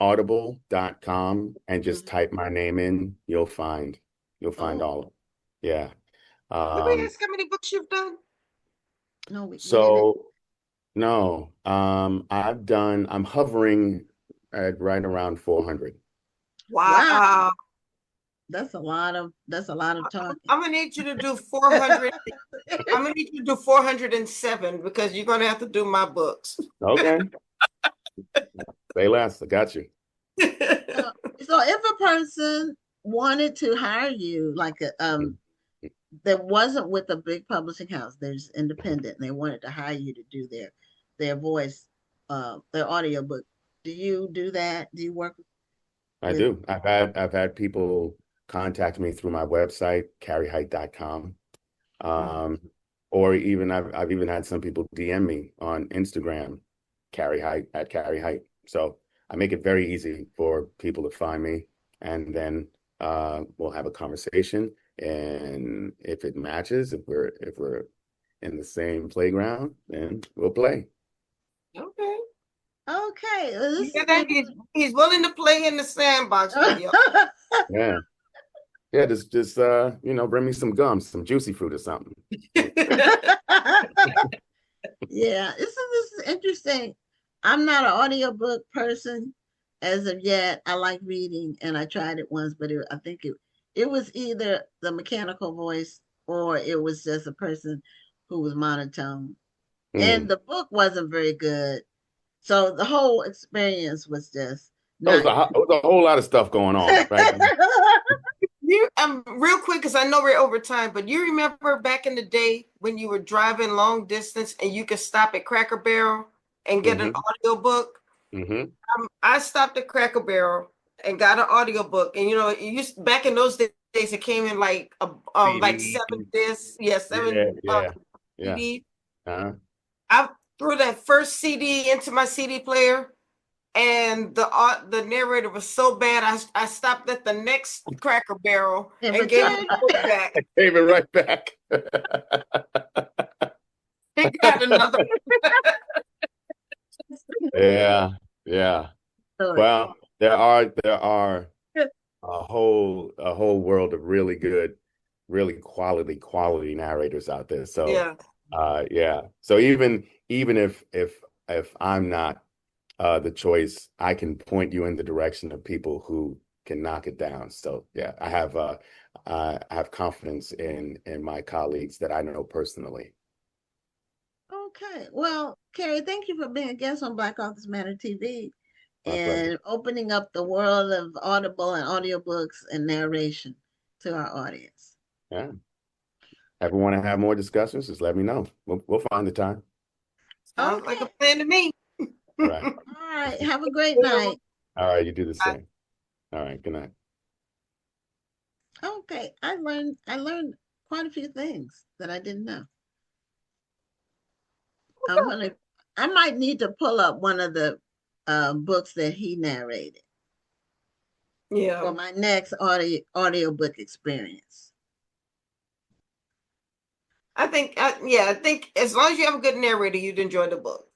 audible.com and just Mhm. type my name in, you'll find Oh, all of it. Yeah. Did we Um, ask how many books you've done? no, we didn't. so no, I'm hovering at right around 400. Wow. Wow. That's a lot of talking. I'm gonna need you to do 400. I'm gonna need you to do 407 because you're gonna have to do my books. Okay. Say less. I got you. So if a person wanted to hire you, like that wasn't with a big publishing house, there's independent, and they wanted to hire you to do their voice, their audiobook, do you do that? Do you work I with? do. I've had people contact me through my website, caryhite.com. Or even I've even had some people DM me on Instagram, Cary Hite at Cary Hite. So I make it very easy for people to find me, and then we'll have a conversation. And if it matches, if we're in the same playground, then we'll play. Okay. Okay, well, this Yeah, he's willing to play in the sandbox with you. Yeah. Yeah, just bring me some gum, some juicy fruit or something. Yeah, this is interesting. I'm not an audiobook person as of yet. I like reading, and I tried it once, but I think it was either the mechanical voice or it was just a person who was monotone. And the book wasn't very good. So the whole experience was just There was not. a whole lot of stuff going on, right? You real quick because I know we're over time, but you remember back in the day when you were driving long distance and you could stop at Cracker Barrel and get an audiobook? I stopped at Cracker Barrel and got an audiobook, and it used back in those days it came in like like 7 discs, seven CD. I threw that first CD into my CD player, and the narrator was so bad, I stopped at the next Cracker Barrel and gave it back. Gave it right back. And got another. Yeah. Well, there are a whole world of really good, really quality narrators out there. So yeah. So even if I'm not the choice, I can point you in the direction of people who can knock it down. So yeah, I have confidence in my colleagues that I know personally. Okay. Well, Cary, thank you for being a guest on Black Authors Matter TV My pleasure. and opening up the world of Audible and audiobooks and narration to our audience. Yeah. Ever want to have more discussions, just let me know. We'll find the time. Sounds like a plan to me. All right. All right. Have a great night. All right, you do the same. All right, good night. Okay. I learned quite a few things that I didn't know. I might need to pull up one of the books that he narrated. Yeah. For my next audiobook experience. I think as long as you have a good narrator, you'd enjoy the book.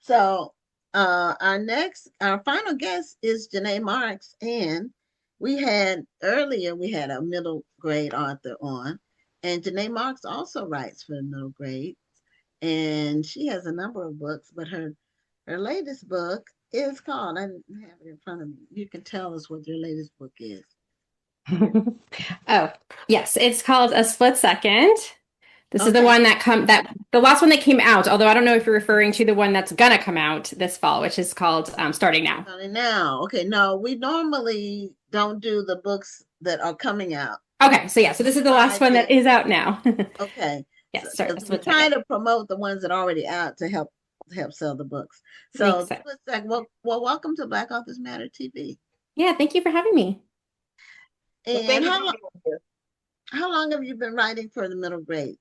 So our final guest is Janae Marks, and we had a middle grade author on, and Janae Marks also writes for the middle grade, and she has a number of books, but her latest book is called, I have it in front of me. You can tell us what your latest book is. Oh, yes, it's called A Split Second. This is the one the last one that came out, although I don't know if you're referring to the one that's gonna come out this fall, which is called Starting Now. Starting Now. Okay, no, we normally don't do the books that are coming out. Okay, so this is the last one that is out now. Okay. Yes, so we're trying to promote the ones that are already out to help sell the books. So welcome to Black Authors Matter TV. Yeah, thank you for having me. And how long have you been writing for the middle grade?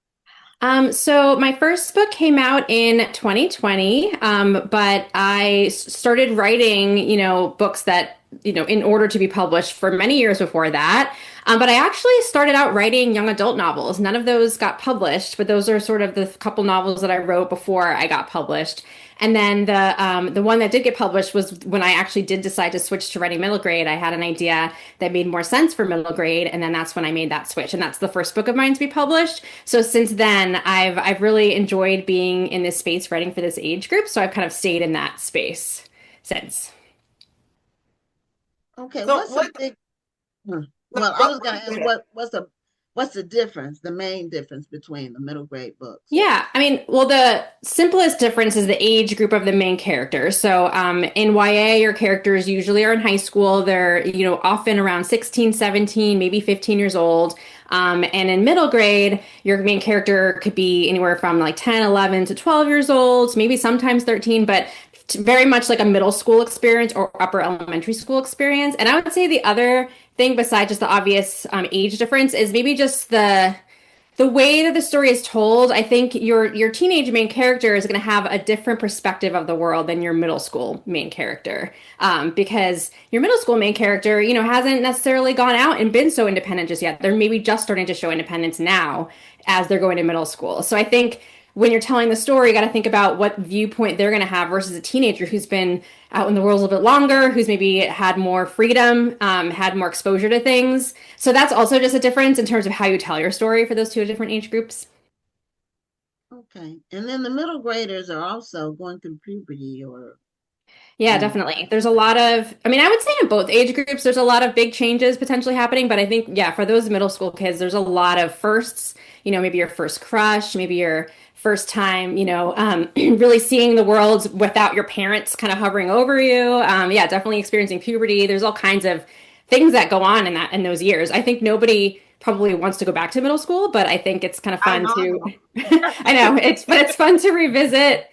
So my first book came out in 2020, but I started writing, books that, in order to be published for many years before that. But I actually started out writing young adult novels. None of those got published, but those are sort of the couple novels that I wrote before I got published. And then the one that did get published was when I actually did decide to switch to writing middle grade. I had an idea that made more sense for middle grade, and then that's when I made that switch. And that's the first book of mine to be published. So since then, I've really enjoyed being in this space writing for this age group. So I've kind of stayed in that space since. Okay, Hmm. Well, I was going to ask what's the difference, the main difference between the middle grade books? Yeah, I mean, well, the simplest difference is the age group of the main characters. So, in YA, your characters usually are in high school. They're, often around 16, 17, maybe 15 years old. And in middle grade, your main character could be anywhere from like 10, 11 to 12 years old, maybe sometimes 13, but very much like a middle school experience or upper elementary school experience. And I would say the other thing besides just the obvious age difference is maybe just the way that the story is told. I think your teenage main character is going to have a different perspective of the world than your middle school main character, because your middle school main character, hasn't necessarily gone out and been so independent just yet. They're maybe just starting to show independence now as they're going to middle school. So I think when you're telling the story, you got to think about what viewpoint they're going to have versus a teenager who's been out in the world a little bit longer, who's maybe had more freedom, had more exposure to things. So that's also just a difference in terms of how you tell your story for those two different age groups. Okay. And then the middle graders are also going through puberty or Yeah, definitely. There's a lot of, I mean, I would say in both age groups, there's a lot of big changes potentially happening. But I think, yeah, for those middle school kids, there's a lot of firsts, maybe your first crush, maybe your first time, really seeing the world without your parents kind of hovering over you. Yeah, definitely experiencing puberty. There's all kinds of things that go on in those years. I think nobody probably wants to go back to middle school, but I think it's kind of fun to, I know it's fun to revisit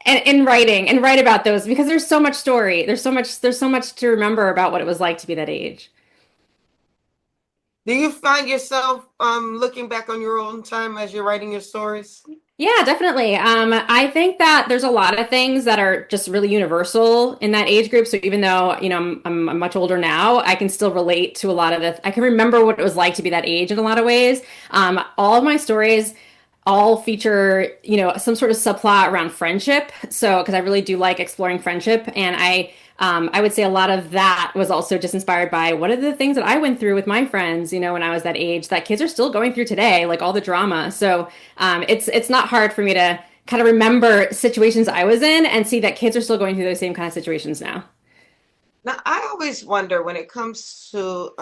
and in writing and write about those because there's so much story. There's so much to remember about what it was like to be that age. Do you find yourself looking back on your own time as you're writing your stories? Yeah, definitely. I think that there's a lot of things that are just really universal in that age group. So even though, I'm much older now, I can still relate to a lot of I can remember what it was like to be that age in a lot of ways. All of my stories all feature, some sort of subplot around friendship. So, because I really do like exploring friendship, and I would say a lot of that was also just inspired by what are the things that I went through with my friends, when I was that age that kids are still going through today, like all the drama. So, it's not hard for me to kind of remember situations I was in and see that kids are still going through those same kind of situations now. Now, I always wonder when it comes to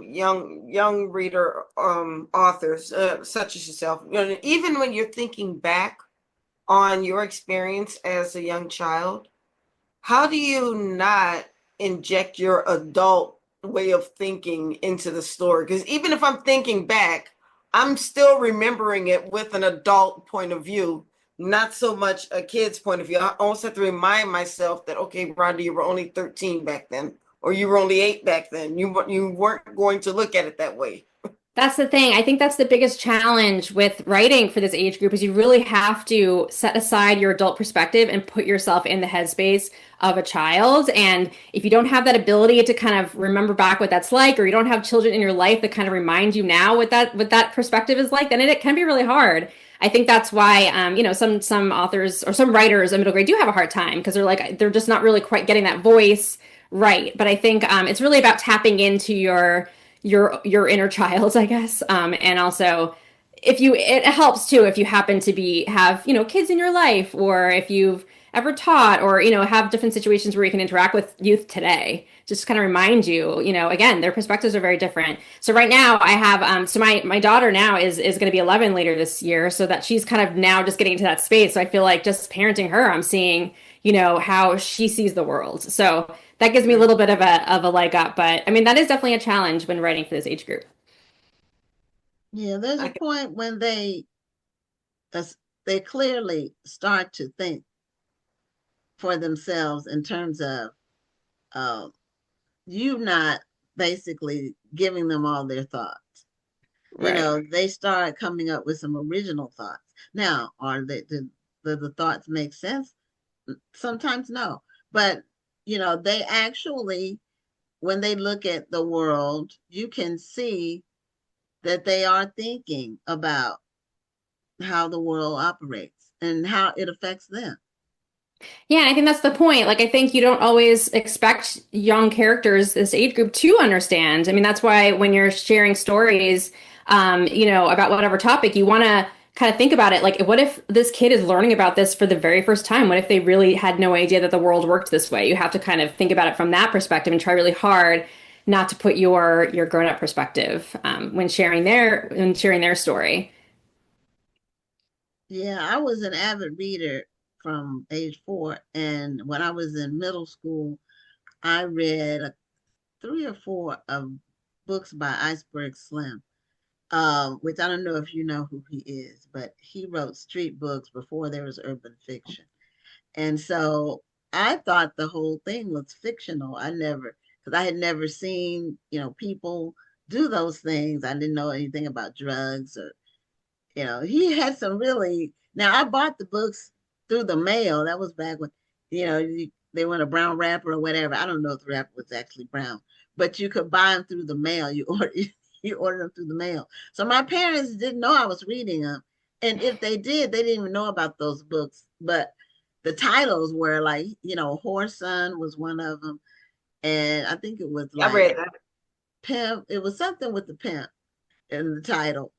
young reader authors such as yourself, even when you're thinking back on your experience as a young child, how do you not inject your adult way of thinking into the story? Because even if I'm thinking back, I'm still remembering it with an adult point of view, not so much a kid's point of view. I almost have to remind myself that, okay, Rhonda, you were only 13 back then, or you were only 8 back then. You weren't going to look at it that way. That's the thing. I think that's the biggest challenge with writing for this age group is you really have to set aside your adult perspective and put yourself in the headspace of a child. And if you don't have that ability to kind of remember back what that's like, or you don't have children in your life that kind of remind you now what that perspective is like, then it can be really hard. I think that's why, some authors or some writers in middle grade do have a hard time because they're just not really quite getting that voice right. But I think it's really about tapping into your inner child, I guess. And also it helps too if you happen to have kids in your life, or if you've ever taught, or have different situations where you can interact with youth today, just kind of remind you, again, their perspectives are very different. So right now I have so my daughter now is going to be 11 later this year, so that she's kind of now just getting into that space. So I feel like just parenting her, I'm seeing how she sees the world. So that gives me a little bit of a leg up. But I mean, that is definitely a challenge when writing for this age group. Yeah, there's a point when they clearly start to think for themselves in terms of you not basically giving them all their thoughts. Right. They start coming up with some original thoughts. Now, do the thoughts make sense? Sometimes no, but they actually, when they look at the world, you can see that they are thinking about how the world operates and how it affects them. Yeah, I think that's the point. Like, I think you don't always expect young characters, this age group, to understand. I mean, that's why when you're sharing stories, about whatever topic, you want to kind of think about it. Like, what if this kid is learning about this for the very first time? What if they really had no idea that the world worked this way? You have to kind of think about it from that perspective and try really hard not to put your grown-up perspective when sharing their story. Yeah, I was an avid reader from age 4, and when I was in middle school, I read 3 or 4 of books by Iceberg Slim, which I don't know if you know who he is, but he wrote street books before there was urban fiction. And so I thought the whole thing was fictional. Because I had never seen, people do those things. I didn't know anything about drugs or, he had some really, now I bought the books through the mail. That was back when, they were in a brown wrapper or whatever. I don't know if the wrapper was actually brown, but you could buy them through the mail. You order them through the mail. So my parents didn't know I was reading them. And if they did, they didn't even know about those books. But the titles were like, Horse Son was one of them. And I think it was I read that. Pimp. It was something with the pimp in the title.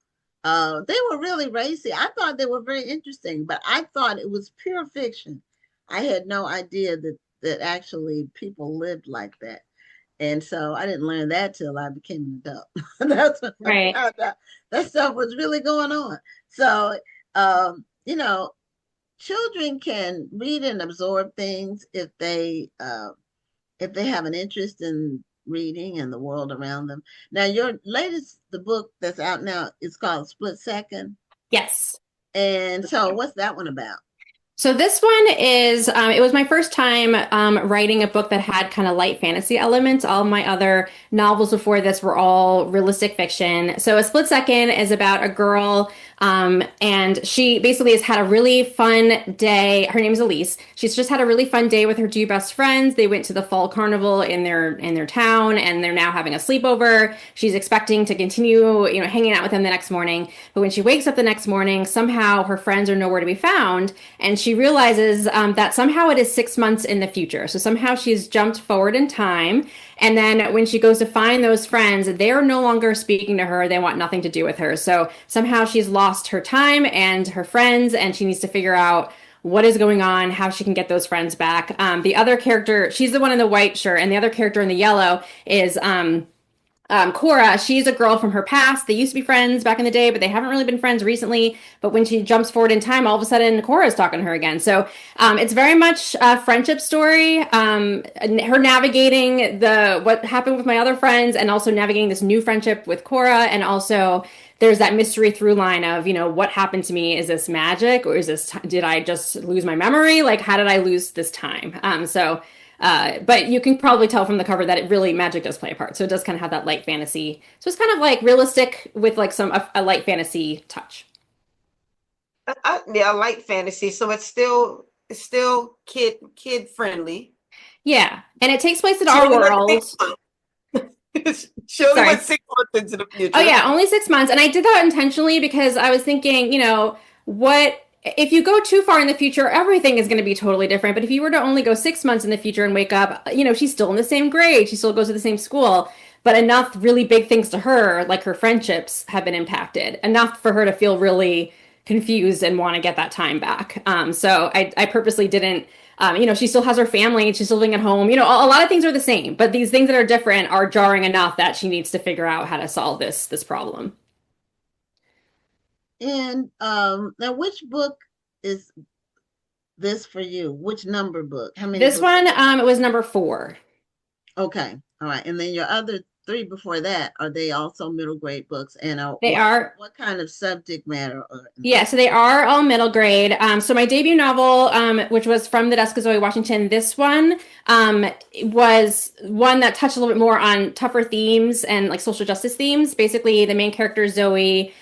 They were really racy. I thought they were very interesting, but I thought it was pure fiction. I had no idea that actually people lived like that. And so I didn't learn that till I became an adult. That's when I Right. found out that stuff was really going on. So, um, you know, children can read and absorb things if they have an interest in reading and the world around them. Now, the book that's out now is called Split Second. Yes. And so what's that one about? So this one is, it was my first time writing a book that had kind of light fantasy elements. All my other novels before this were all realistic fiction. So A Split Second is about a girl, and she basically has had a really fun day. Her name's Elise. She's just had a really fun day with her 2 best friends. They went to the fall carnival in their town, and they're now having a sleepover. She's expecting to continue, hanging out with them the next morning. But when she wakes up the next morning, somehow her friends are nowhere to be found, and she realizes that somehow it is 6 months in the future. So somehow she's jumped forward in time. And then when she goes to find those friends, they're no longer speaking to her. They want nothing to do with her. So somehow she's lost her time and her friends, and she needs to figure out what is going on, how she can get those friends back. The other character, she's the one in the white shirt, and the other character in the yellow is Cora. She's a girl from her past. They used to be friends back in the day, but they haven't really been friends recently. But when she jumps forward in time, all of a sudden Cora is talking to her again. So it's very much a friendship story. Her navigating what happened with my other friends, and also navigating this new friendship with Cora. And also there's that mystery through line of, what happened to me? Is this magic, or did I just lose my memory? Like, how did I lose this time? But you can probably tell from the cover that it really, magic does play a part. So it does kind of have that light fantasy. So it's kind of like realistic with like a light fantasy touch. Yeah, light fantasy. So it's still kid friendly. Yeah, and it takes place in our world. She only went 6 months into the future. Oh yeah, only 6 months. And I did that intentionally because I was thinking, what if you go too far in the future, everything is going to be totally different. But if you were to only go 6 months in the future and wake up, she's still in the same grade. She still goes to the same school. But enough really big things to her, like her friendships, have been impacted. Enough for her to feel really confused and want to get that time back. So I purposely didn't, she still has her family. She's still living at home. A lot of things are the same. But these things that are different are jarring enough that she needs to figure out how to solve this problem. And now, which book is this for you? Which number book? How many? This one, it was number 4. Okay, all right. And then your other 3 before that, are they also middle grade books? And They are. What kind of subject matter? Yeah, so they are all middle grade. So my debut novel, which was From the Desk of Zoe Washington, this one was one that touched a little bit more on tougher themes and like social justice themes. Basically, the main character, Zoe,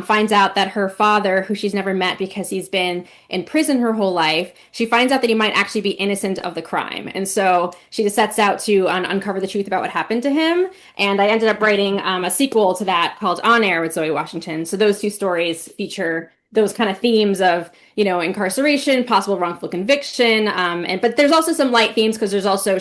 finds out that her father, who she's never met because he's been in prison her whole life, she finds out that he might actually be innocent of the crime. And so she just sets out to uncover the truth about what happened to him. And I ended up writing a sequel to that called On Air with Zoe Washington. So those 2 stories feature those kind of themes of, incarceration, possible wrongful conviction. But there's also some light themes because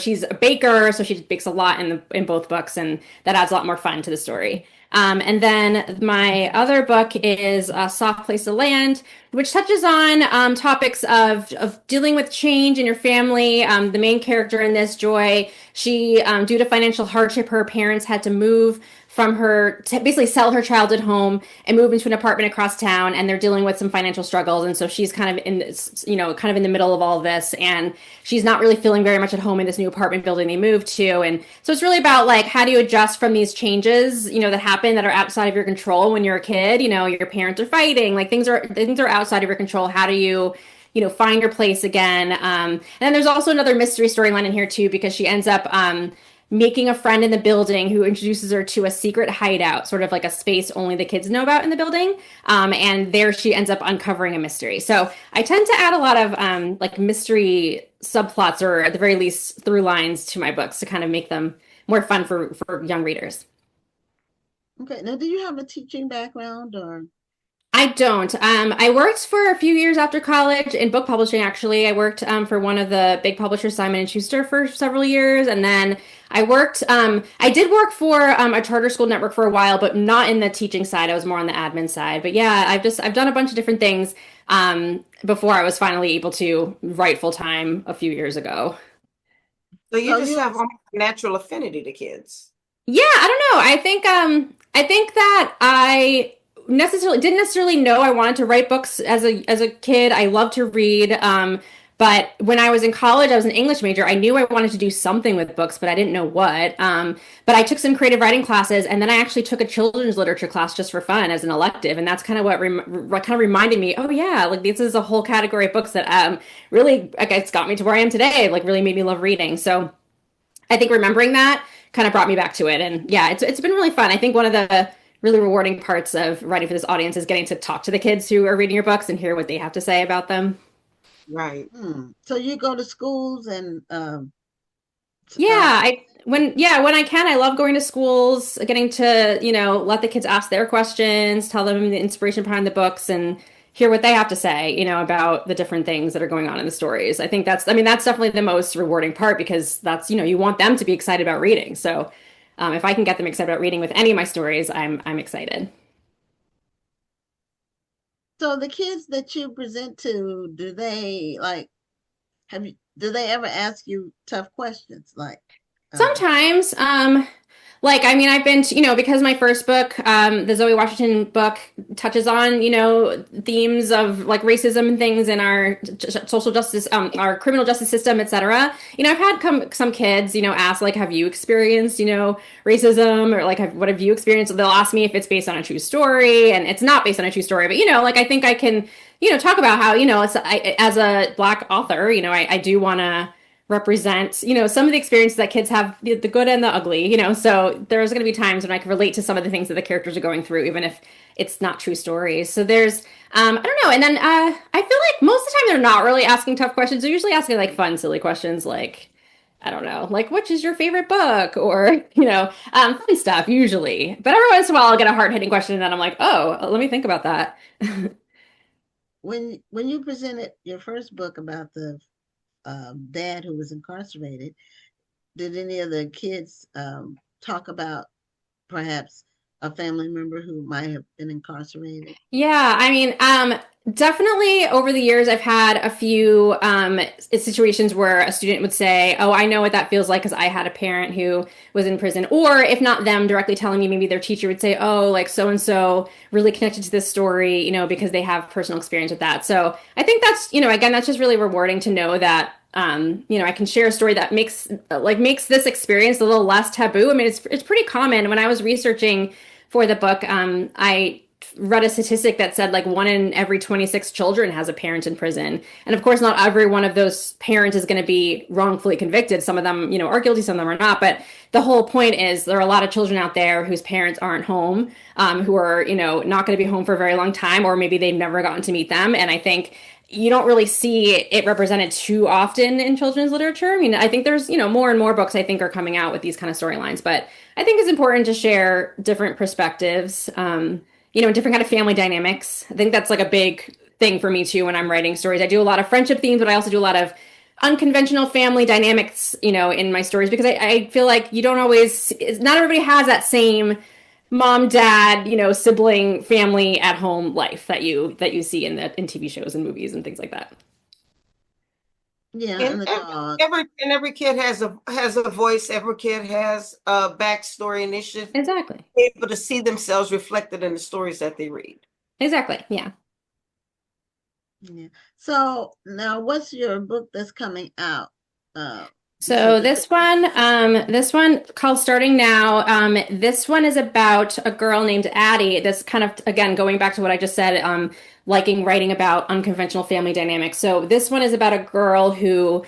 she's a baker, so she bakes a lot in both books, and that adds a lot more fun to the story. And then my other book is A Soft Place to Land, which touches on topics of dealing with change in your family. The main character in this, Joy, she, due to financial hardship, her parents had to move from her to basically sell her childhood home and move into an apartment across town, and they're dealing with some financial struggles, and so she's kind of in this, kind of in the middle of all of this, and she's not really feeling very much at home in this new apartment building they moved to. And so it's really about like, how do you adjust from these changes that happen, that are outside of your control when you're a kid. Your parents are fighting, like things are outside of your control. How do you find your place again? And then there's also another mystery storyline in here too, because she ends up making a friend in the building who introduces her to a secret hideout, sort of like a space only the kids know about in the building. And there she ends up uncovering a mystery. So I tend to add a lot of like mystery subplots, or at the very least through lines, to my books to kind of make them more fun for young readers. Okay. Now, do you have a teaching background or? I don't. I worked for a few years after college in book publishing, actually. I worked for one of the big publishers, Simon & Schuster, for several years. And then I did work for a charter school network for a while, but not in the teaching side. I was more on the admin side. But yeah, I've done a bunch of different things before I was finally able to write full time a few years ago. So you just have a natural affinity to kids. Yeah, I don't know. I think that I didn't necessarily know I wanted to write books as a kid. I loved to read. But when I was in college, I was an English major. I knew I wanted to do something with books, but I didn't know what. But I took some creative writing classes, and then I actually took a children's literature class just for fun as an elective. And that's kind of what kind of reminded me, oh yeah, like this is a whole category of books that really, like, it's got me to where I am today. Like really made me love reading. So I think remembering that kind of brought me back to it. And yeah, it's been really fun. I think one of the really rewarding parts of writing for this audience is getting to talk to the kids who are reading your books and hear what they have to say about them. Right. So you go to schools and yeah, when I can, I love going to schools, getting to, let the kids ask their questions, tell them the inspiration behind the books, and hear what they have to say, about the different things that are going on in the stories. I think that's definitely the most rewarding part, because that's, you want them to be excited about reading. So if I can get them excited about reading with any of my stories, I'm excited. So the kids that you present to, do they ever ask you tough questions? Like sometimes, I've been to, because my first book, the Zoe Washington book, touches on, themes of like racism and things in our social justice, our criminal justice system, etc. I've had some kids, ask like, have you experienced, racism, or like, what have you experienced? They'll ask me if it's based on a true story, and it's not based on a true story, but, I think I can, talk about how, as a Black author, I do want to represent, some of the experiences that kids have, the good and the ugly, so there's going to be times when I can relate to some of the things that the characters are going through, even if it's not true stories. So there's, I don't know. And then I feel like most of the time they're not really asking tough questions. They're usually asking like fun, silly questions, like, I don't know, like, which is your favorite book? Or, fun stuff usually. But every once in a while I'll get a hard-hitting question, and then I'm like, oh, let me think about that. When you presented your first book about the dad who was incarcerated, did any of the kids talk about perhaps a family member who might have been incarcerated? Yeah, definitely over the years, I've had a few situations where a student would say, oh, I know what that feels like because I had a parent who was in prison. Or if not them directly telling me, maybe their teacher would say, oh, like so-and-so really connected to this story, because they have personal experience with that. So I think that's, again, that's just really rewarding to know that, I can share a story that makes this experience a little less taboo. It's pretty common. When I was researching for the book, I read a statistic that said like 1 in every 26 children has a parent in prison. And of course, not every one of those parents is going to be wrongfully convicted. Some of them, are guilty, some of them are not. But the whole point is there are a lot of children out there whose parents aren't home, who are, not going to be home for a very long time, or maybe they've never gotten to meet them. And I think you don't really see it represented too often in children's literature. I think there's, more and more books I think are coming out with these kind of storylines, but I think it's important to share different perspectives, different kind of family dynamics. I think that's like a big thing for me too when I'm writing stories. I do a lot of friendship themes, but I also do a lot of unconventional family dynamics, in my stories, because I feel like not everybody has that same mom, dad, sibling, family at home life that you see in TV shows and movies and things like that. Yeah, and And the dog. every kid has a voice. Every kid has a backstory, and they should Exactly. be able to see themselves reflected in the stories that they read. Exactly. Yeah. Yeah. So now, what's your book that's coming out? You said So the this one called Starting Now. This one is about a girl named Addie. This kind of, again, going back to what I just said, liking writing about unconventional family dynamics. So this one is about a girl who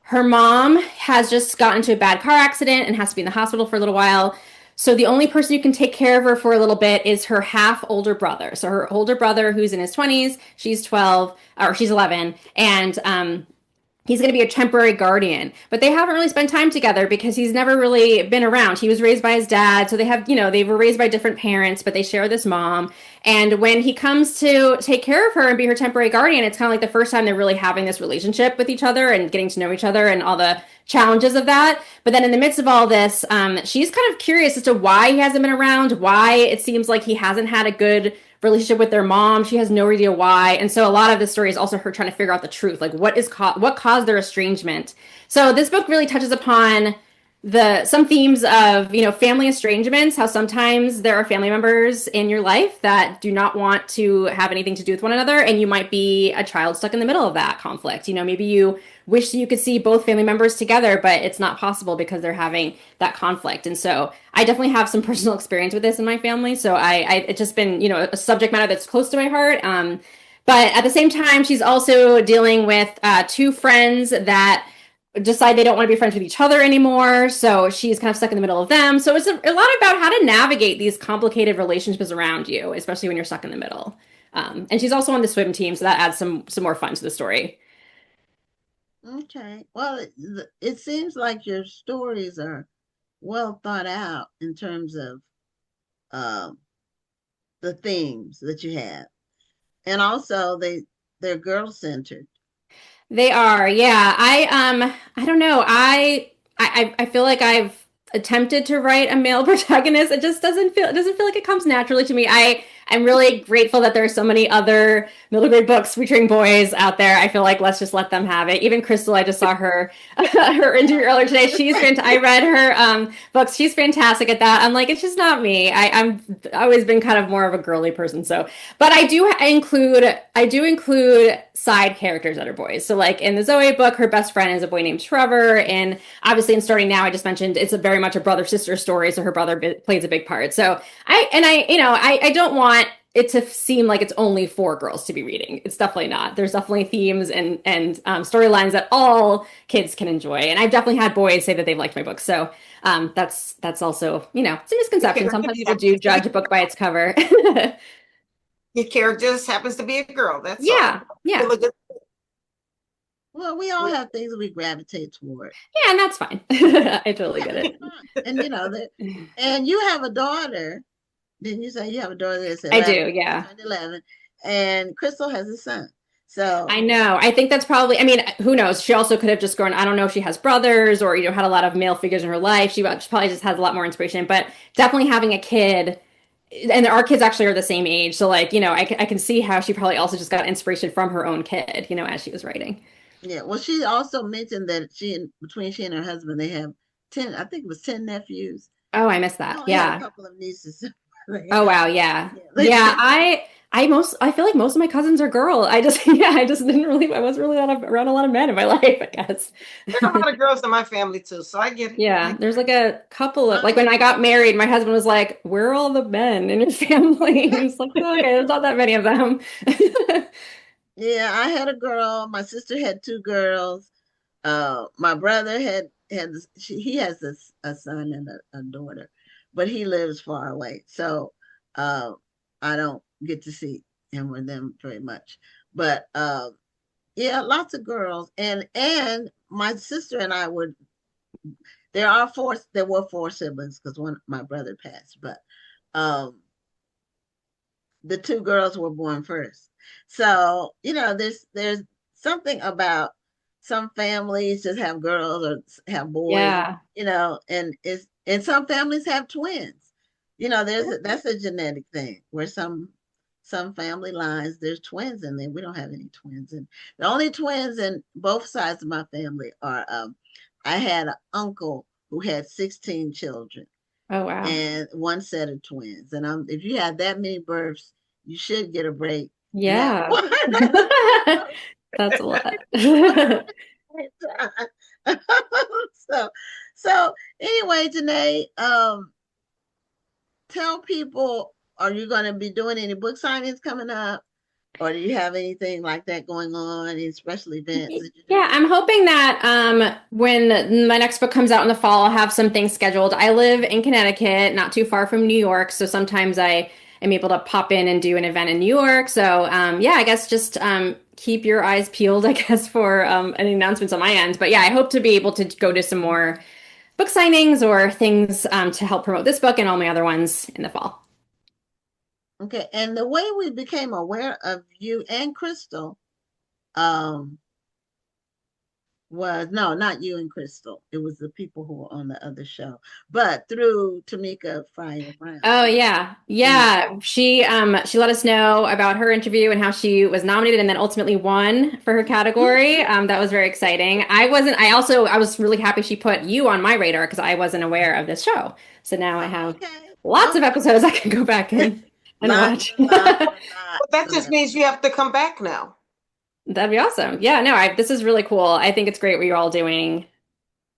her mom has just gotten into a bad car accident and has to be in the hospital for a little while. So the only person who can take care of her for a little bit is her half older brother. So her older brother, who's in his 20s, she's 12, or she's 11, and he's going to be a temporary guardian, but they haven't really spent time together because he's never really been around. He was raised by his dad, so they were raised by different parents, but they share this mom. And when he comes to take care of her and be her temporary guardian, it's kind of like the first time they're really having this relationship with each other and getting to know each other and all the challenges of that. But then in the midst of all this, she's kind of curious as to why he hasn't been around, why it seems like he hasn't had a good relationship with their mom. She has no idea why. And so a lot of the story is also her trying to figure out the truth, like what caused their estrangement. So this book really touches upon some themes of, family estrangements, how sometimes there are family members in your life that do not want to have anything to do with one another, and you might be a child stuck in the middle of that conflict. Maybe you wish you could see both family members together, but it's not possible because they're having that conflict. And so I definitely have some personal experience with this in my family. So it's just been, a subject matter that's close to my heart. But at the same time, she's also dealing with two friends that decide they don't want to be friends with each other anymore. So she's kind of stuck in the middle of them. So it's a lot about how to navigate these complicated relationships around you, especially when you're stuck in the middle. And she's also on the swim team, so that adds some more fun to the story. Okay. Well, it seems like your stories are well thought out in terms of um, the themes that you have, and also they're girl centered. They are, yeah. I don't know. I feel like I've attempted to write a male protagonist. It doesn't feel like it comes naturally to me. I'm really grateful that there are so many other middle grade books featuring boys out there. I feel like let's just let them have it. Even Chrystal, I just saw her her interview earlier today. I read her books. She's fantastic at that. I'm like, it's just not me. I've always been kind of more of a girly person. So, but I do include side characters that are boys. So like in the Zoe book, her best friend is a boy named Trevor, and obviously in Starting Now, I just mentioned it's very much a brother-sister story, so her brother plays a big part. So I don't want it to seem like it's only for girls to be reading. It's definitely not. There's definitely themes and storylines that all kids can enjoy. And I've definitely had boys say that they've liked my book. So that's also, it's a misconception. Sometimes people do judge a book by its cover. Your character just happens to be a girl. That's Yeah, all. yeah. Well, we all have things we gravitate toward. Yeah, and that's fine. I totally get it. And and you have a daughter. Didn't you say you have a daughter that's 11? I do, yeah. 11, and Chrystal has a son. So I know. I think that's probably, who knows? She also could have just grown, I don't know if she has brothers or, had a lot of male figures in her life. She probably just has a lot more inspiration, but definitely having a kid, and our kids actually are the same age. So like, I can see how she probably also just got inspiration from her own kid, as she was writing. Yeah. Well, she also mentioned that between she and her husband, they have 10, I think it was 10 nephews. Oh, I missed that. Yeah. A couple of nieces. Oh, wow. Yeah. Yeah. I feel like most of my cousins are girl. I wasn't really around a lot of men in my life, I guess. There's a lot of girls in my family too, so I get it. Yeah, there's like a couple of, like when I got married, my husband was like, "Where are all the men in your family?" And it's like, okay, there's not that many of them. Yeah, I had a girl. My sister had two girls. My brother he has a son and a daughter, but he lives far away, so I don't get to see him with them very much. But yeah, lots of girls, and my sister and I were. There were four siblings because my brother passed, but the two girls were born first. So there's something about some families just have girls or have boys. Yeah. And some families have twins. that's a genetic thing where some family lines there's twins in there. We don't have any twins, and the only twins in both sides of my family are I had an uncle who had 16 children Oh, wow. and one set of twins. And if you have that many births, you should get a break in that Yeah. one. That's a lot. so so anyway, Janae, tell people, are you going to be doing any book signings coming up? Or do you have anything like that going on, any special events that you Yeah, do? I'm hoping that when my next book comes out in the fall, I'll have some things scheduled. I live in Connecticut, not too far from New York, so sometimes I am able to pop in and do an event in New York. So yeah, I guess just keep your eyes peeled, I guess, for any announcements on my end. But yeah, I hope to be able to go to some more book signings or things to help promote this book and all my other ones in the fall. Okay, and the way we became aware of you and Chrystal um, was no, not you and Chrystal. It was the people who were on the other show, but through Tamika Fryer Brown. Oh yeah. Yeah. She let us know about her interview and how she was nominated and then ultimately won for her category. That was very exciting. I was really happy she put you on my radar because I wasn't aware of this show. So now I have Okay. lots of episodes I can go back and watch. But that just means you have to come back now. That'd be awesome. Yeah, no, this is really cool. I think it's great what you're all doing,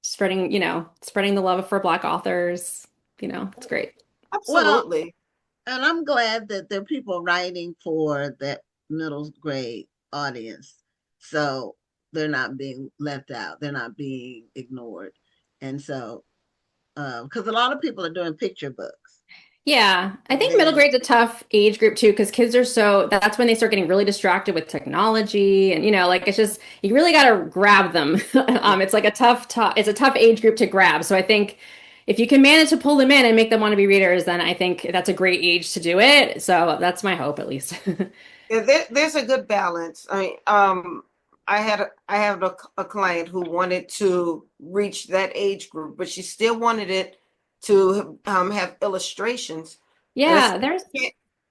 spreading the love for Black authors. It's great. Well, Absolutely. and I'm glad that there are people writing for that middle grade audience. So they're not being left out, they're not being ignored. And so, because a lot of people are doing picture books. Yeah, I And think middle then, grade's a tough age group too, because kids that's when they start getting really distracted with technology and like it's just you really got to grab them. It's like it's a tough age group to grab. So I think if you can manage to pull them in and make them want to be readers, then I think that's a great age to do it. So that's my hope at least. Yeah, there's a good balance. I mean, I have a client who wanted to reach that age group, but she still wanted it to have illustrations. And I Yeah, said,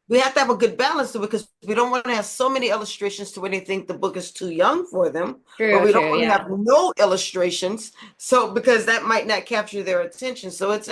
we have to have a good balance to it because we don't want to have so many illustrations to where they think the book is too young for them, but we don't want to yeah. have no illustrations. So because that might not capture their attention. So it's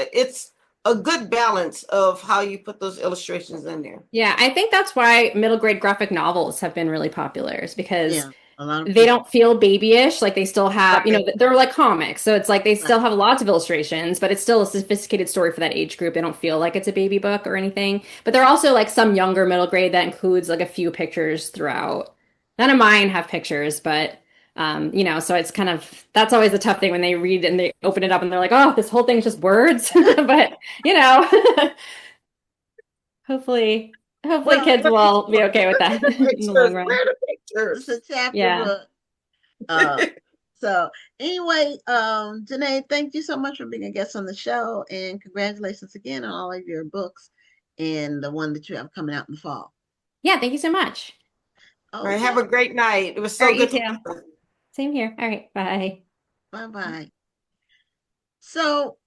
a good balance of how you put those illustrations in there. Yeah, I think that's why middle grade graphic novels have been really popular is because yeah, a lot of they people. don't feel babyish. Like they still have, Right. they're like comics. So it's like they Right. still have lots of illustrations, but it's still a sophisticated story for that age group. They don't feel like it's a baby book or anything. But there are also like some younger middle grade that includes like a few pictures throughout. None of mine have pictures, but so it's kind of that's always the tough thing when they read and they open it up and they're like, oh, this whole thing's just words. But hopefully Well, kids will be okay with that in the long Pictures. run. Where are the it's a pictures? chapter Yeah. book. So anyway, Janae, thank you so much for being a guest on the show, and congratulations again on all of your books and the one that you have coming out in the fall. Yeah, thank you so much. All right, Okay, have a great night. It was All so right, you good to too. Same here. All right, bye. bye-bye. So,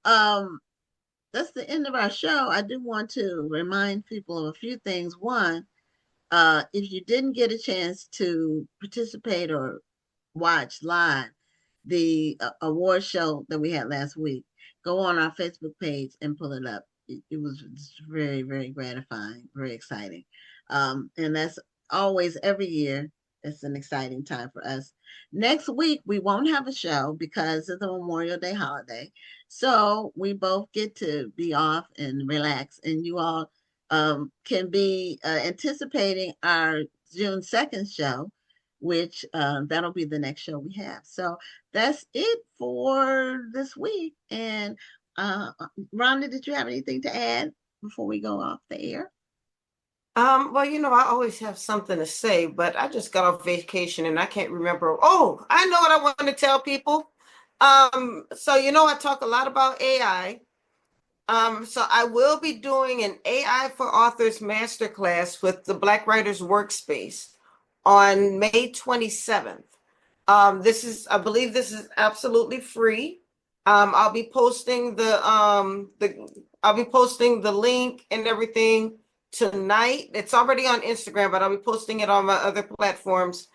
that's the end of our show. I do want to remind people of a few things. One, if you didn't get a chance to participate or watch live the award show that we had last week, go on our Facebook page and pull it up. It was very, very gratifying, very exciting. And that's always every year. It's an exciting time for us. Next week, we won't have a show because of the Memorial Day holiday. So we both get to be off and relax, and you all can be anticipating our June 2nd show, which that'll be the next show we have. So that's it for this week. And Rhonda, did you have anything to add before we go off the air? Well, I always have something to say, but I just got off vacation and I can't remember. Oh, I know what I want to tell people. So I talk a lot about AI. So I will be doing an AI for Authors Masterclass with the Black Writers Workspace on May 27th. I believe this is absolutely free. I'll be posting the I'll be posting the link and everything tonight. It's already on Instagram, but I'll be posting it on my other platforms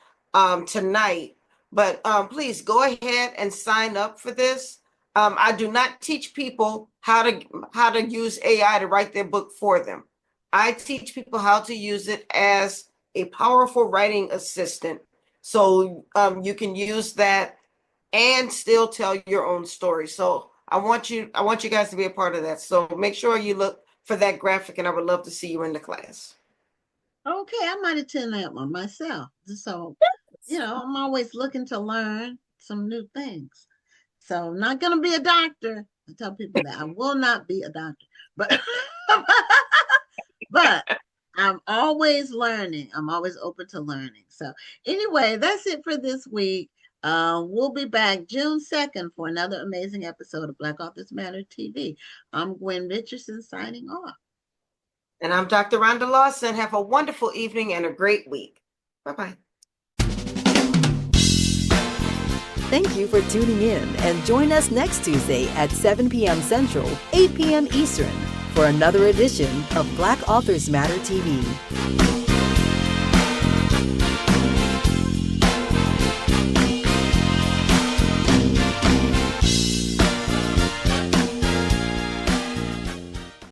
tonight. But please go ahead and sign up for this. I do not teach people how to use AI to write their book for them. I teach people how to use it as a powerful writing assistant. So you can use that and still tell your own story. So I want you guys to be a part of that. So make sure you look for that graphic, and I would love to see you in the class. Okay, I might attend that one myself. So, I'm always looking to learn some new things. So I'm not going to be a doctor. I tell people that I will not be a doctor, but but I'm always learning. I'm always open to learning. So anyway, that's it for this week. We'll be back June 2nd for another amazing episode of Black Authors Matter TV. I'm Gwen Richardson signing off. And I'm Dr. Rhonda Lawson. Have a wonderful evening and a great week. Bye-bye. Thank you for tuning in, and join us next Tuesday at 7 p.m. Central, 8 p.m. Eastern for another edition of Black Authors Matter TV.